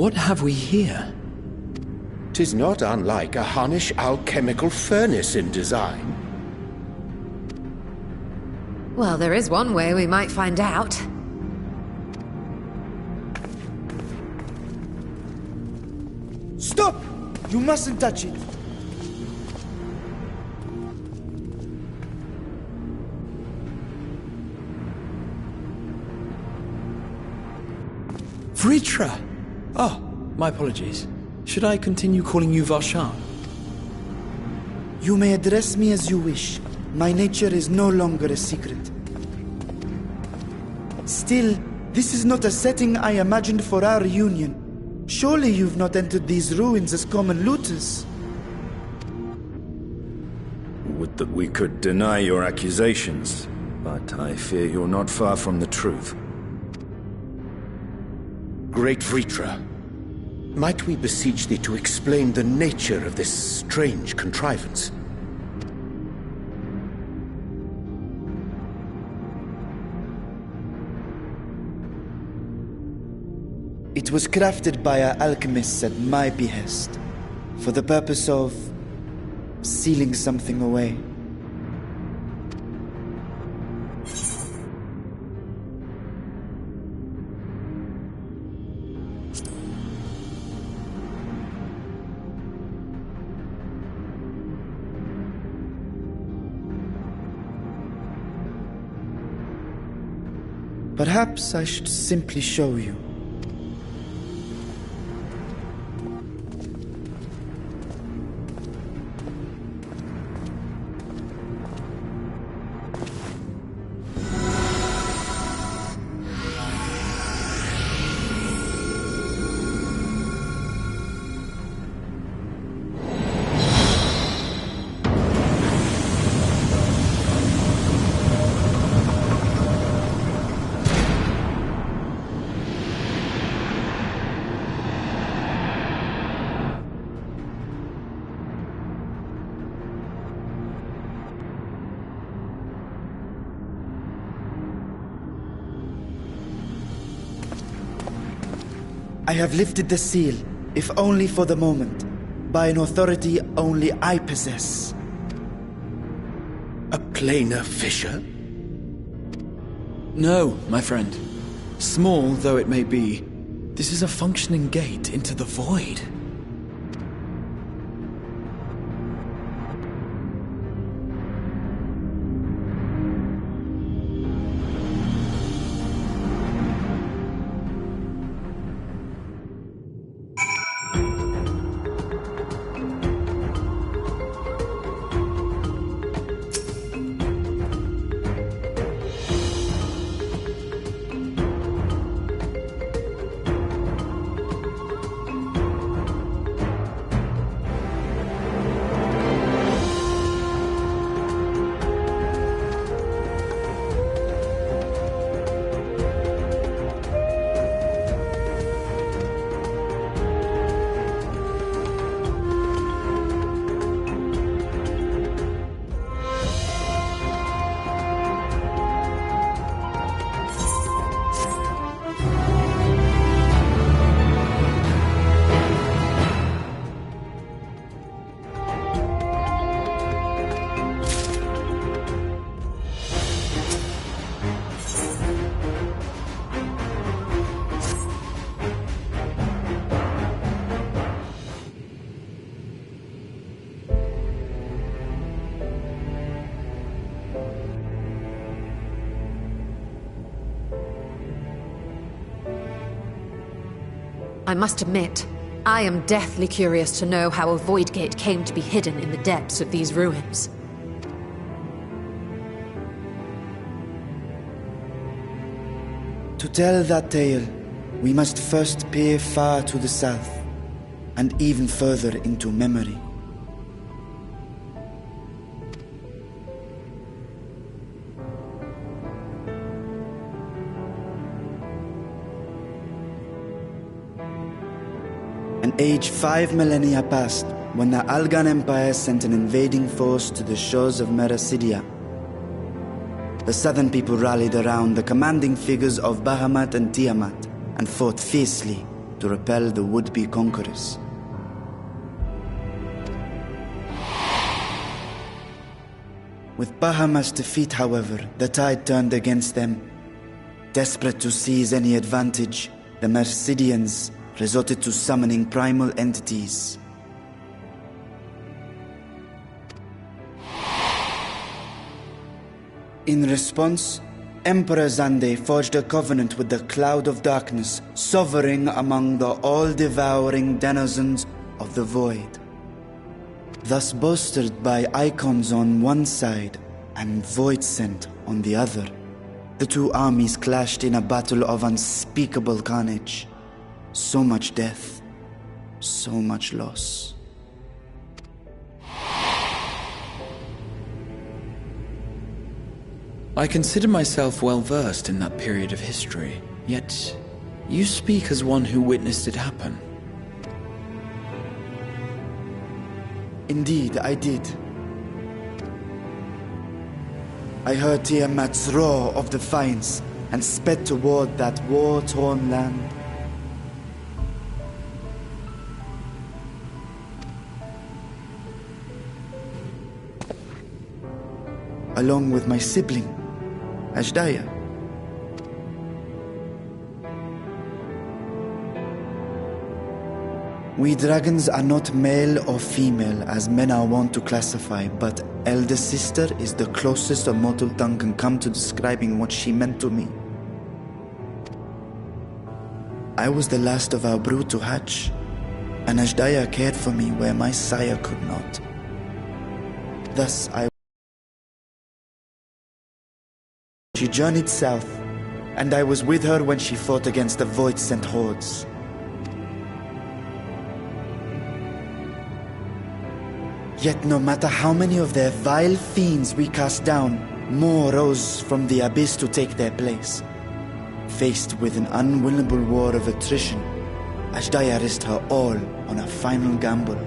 What have we here? 'Tis not unlike a Harnish alchemical furnace in design. Well, there is one way we might find out. Stop! You mustn't touch it. Vritra! Oh, my apologies. Should I continue calling you Varshan? You may address me as you wish. My nature is no longer a secret. Still, this is not a setting I imagined for our reunion. Surely you've not entered these ruins as common looters. Would that we could deny your accusations, but I fear you're not far from the truth. Great Vritra, might we beseech thee to explain the nature of this strange contrivance? It was crafted by our alchemists at my behest, for the purpose of sealing something away. Perhaps I should simply show you. I have lifted the seal, if only for the moment, by an authority only I possess. A planar fissure? No, my friend. Small though it may be, this is a functioning gate into the void. I must admit, I am deathly curious to know how a void gate came to be hidden in the depths of these ruins. To tell that tale, we must first peer far to the south, and even further into memory. An age 5 millennia passed when the Algan Empire sent an invading force to the shores of Meracidia. The southern people rallied around the commanding figures of Bahamut and Tiamat and fought fiercely to repel the would-be conquerors. With Bahamut's defeat, however, the tide turned against them. Desperate to seize any advantage, the Mercidians resorted to summoning primal entities. In response, Emperor Zande forged a covenant with the Cloud of Darkness, sovereign among the all-devouring denizens of the Void. Thus bolstered by icons on one side and Void Scent on the other, the two armies clashed in a battle of unspeakable carnage. So much death, so much loss. I consider myself well versed in that period of history, yet you speak as one who witnessed it happen. Indeed, I did. I heard Tiamat's roar of defiance and sped toward that war-torn land. Along with my sibling, Ashdaya. We dragons are not male or female as men are wont to classify, but elder sister is the closest a mortal tongue can come to describing what she meant to me. I was the last of our brood to hatch, and Ashdaya cared for me where my sire could not. Thus She journeyed south, and I was with her when she fought against the Void-sent hordes. Yet no matter how many of their vile fiends we cast down, more rose from the abyss to take their place. Faced with an unwinnable war of attrition, Ashdaya risked her all on a final gamble.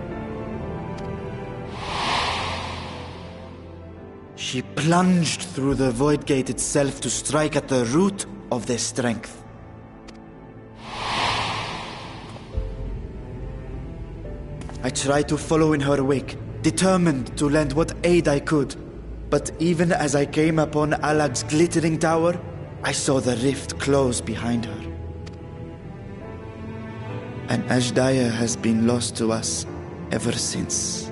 She plunged through the Void Gate itself to strike at the root of their strength. I tried to follow in her wake, determined to lend what aid I could. But even as I came upon Alag's glittering tower, I saw the rift close behind her. And Ashdaya has been lost to us ever since.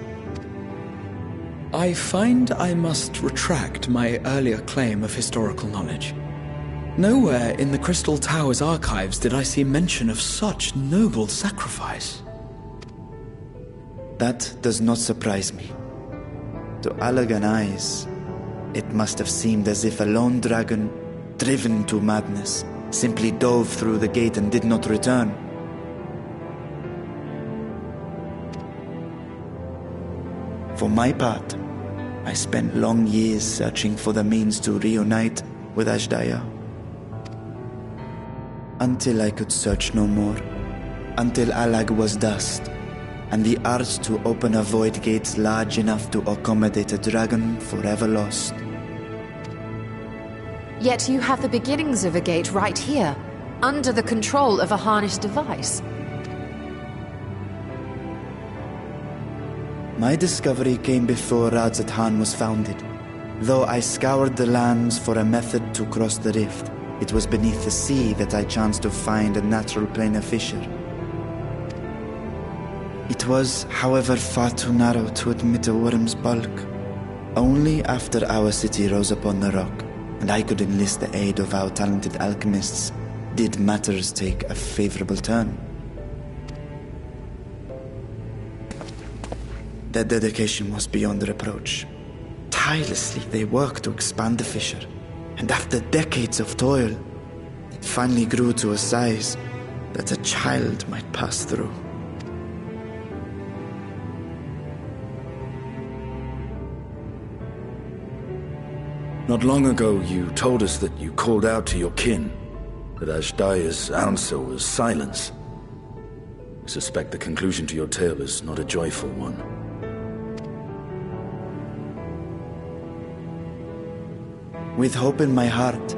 I find I must retract my earlier claim of historical knowledge. Nowhere in the Crystal Tower's archives did I see mention of such noble sacrifice. That does not surprise me. To Allagan eyes, it must have seemed as if a lone dragon, driven to madness, simply dove through the gate and did not return. For my part, I spent long years searching for the means to reunite with Ashdaya. Until I could search no more. Until Alag was dust, and the art to open a void gate large enough to accommodate a dragon forever lost. Yet you have the beginnings of a gate right here, under the control of a harnessed device. My discovery came before Radzat-Han was founded. Though I scoured the lands for a method to cross the rift, it was beneath the sea that I chanced to find a natural planar fissure. It was, however, far too narrow to admit a worm's bulk. Only after our city rose upon the rock, and I could enlist the aid of our talented alchemists, did matters take a favorable turn. Their dedication was beyond reproach. Tirelessly they worked to expand the fissure, and after decades of toil, it finally grew to a size that a child might pass through. Not long ago, you told us that you called out to your kin, that Ashdaya's answer was silence. I suspect the conclusion to your tale is not a joyful one. With hope in my heart,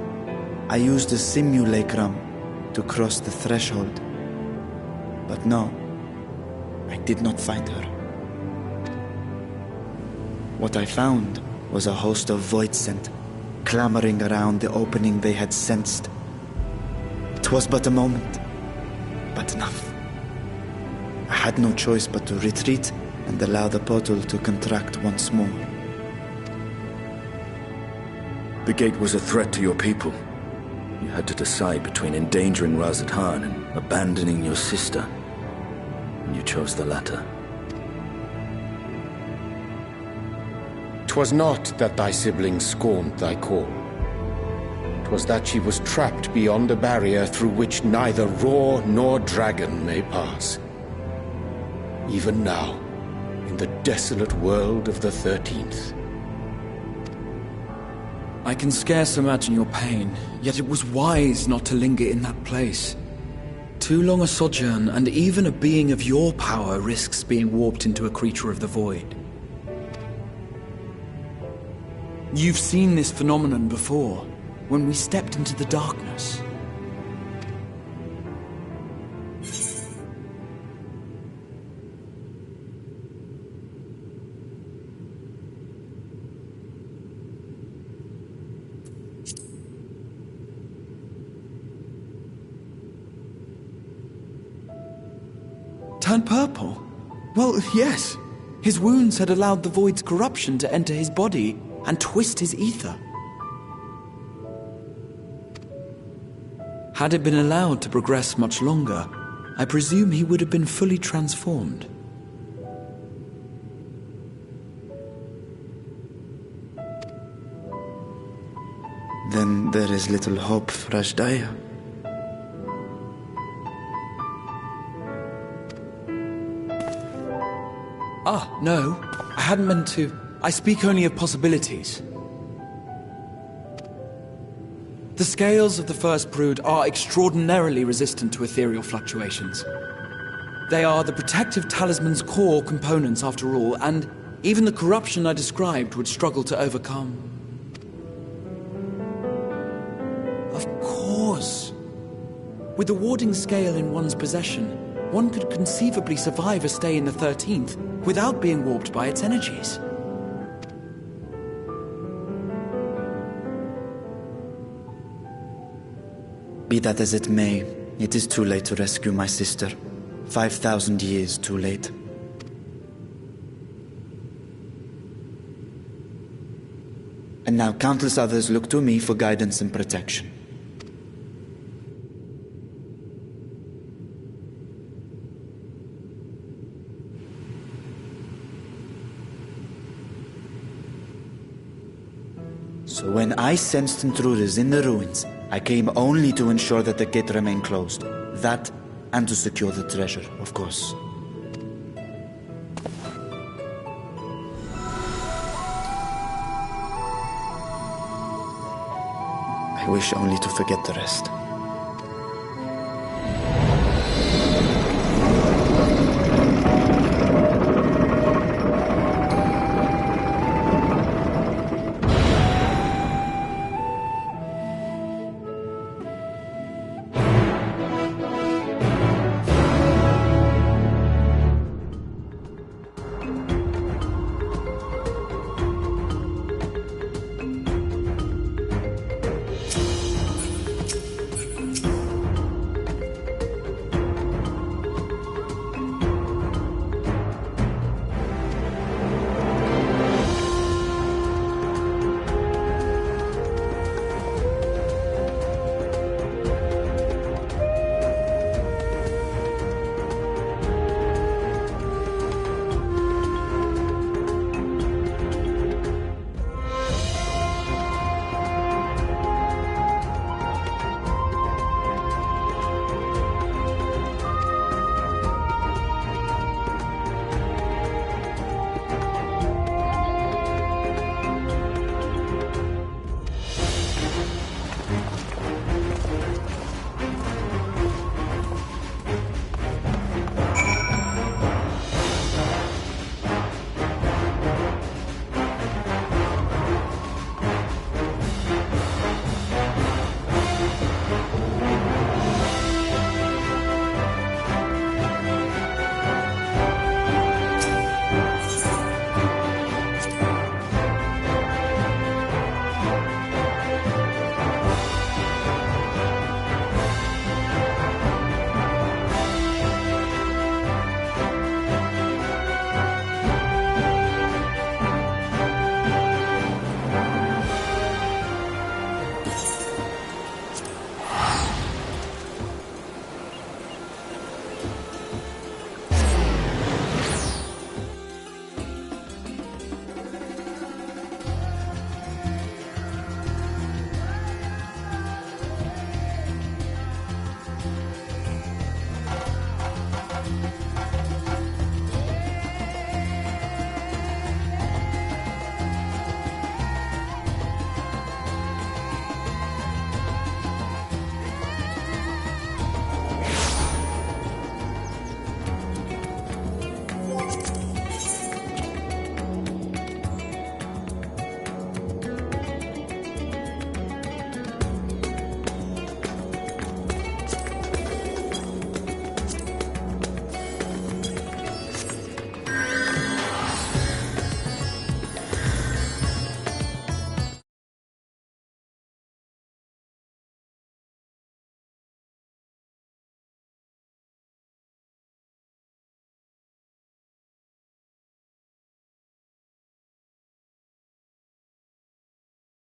I used the simulacrum to cross the threshold. But no, I did not find her. What I found was a host of void scent, clamoring around the opening they had sensed. It was but a moment, but enough. I had no choice but to retreat and allow the portal to contract once more. The gate was a threat to your people. You had to decide between endangering Razathan and abandoning your sister. And you chose the latter. 'Twas not that thy sibling scorned thy call. 'Twas that she was trapped beyond a barrier through which neither roar nor dragon may pass. Even now, in the desolate world of the 13th. I can scarce imagine your pain, yet it was wise not to linger in that place. Too long a sojourn, and even a being of your power risks being warped into a creature of the void. You've seen this phenomenon before, when we stepped into the darkness. Turned purple? Well, yes. His wounds had allowed the void's corruption to enter his body and twist his ether. Had it been allowed to progress much longer, I presume he would have been fully transformed. Then there is little hope for Ashdaya. No. I hadn't meant to. I speak only of possibilities. The scales of the First Brood are extraordinarily resistant to ethereal fluctuations. They are the protective talisman's core components after all, and even the corruption I described would struggle to overcome. Of course. With the warding scale in one's possession, one could conceivably survive a stay in the 13th without being warped by its energies. Be that as it may, it is too late to rescue my sister. 5,000 years too late. And now countless others look to me for guidance and protection. So when I sensed intruders in the ruins, I came only to ensure that the gate remained closed. That, and to secure the treasure, of course. I wish only to forget the rest.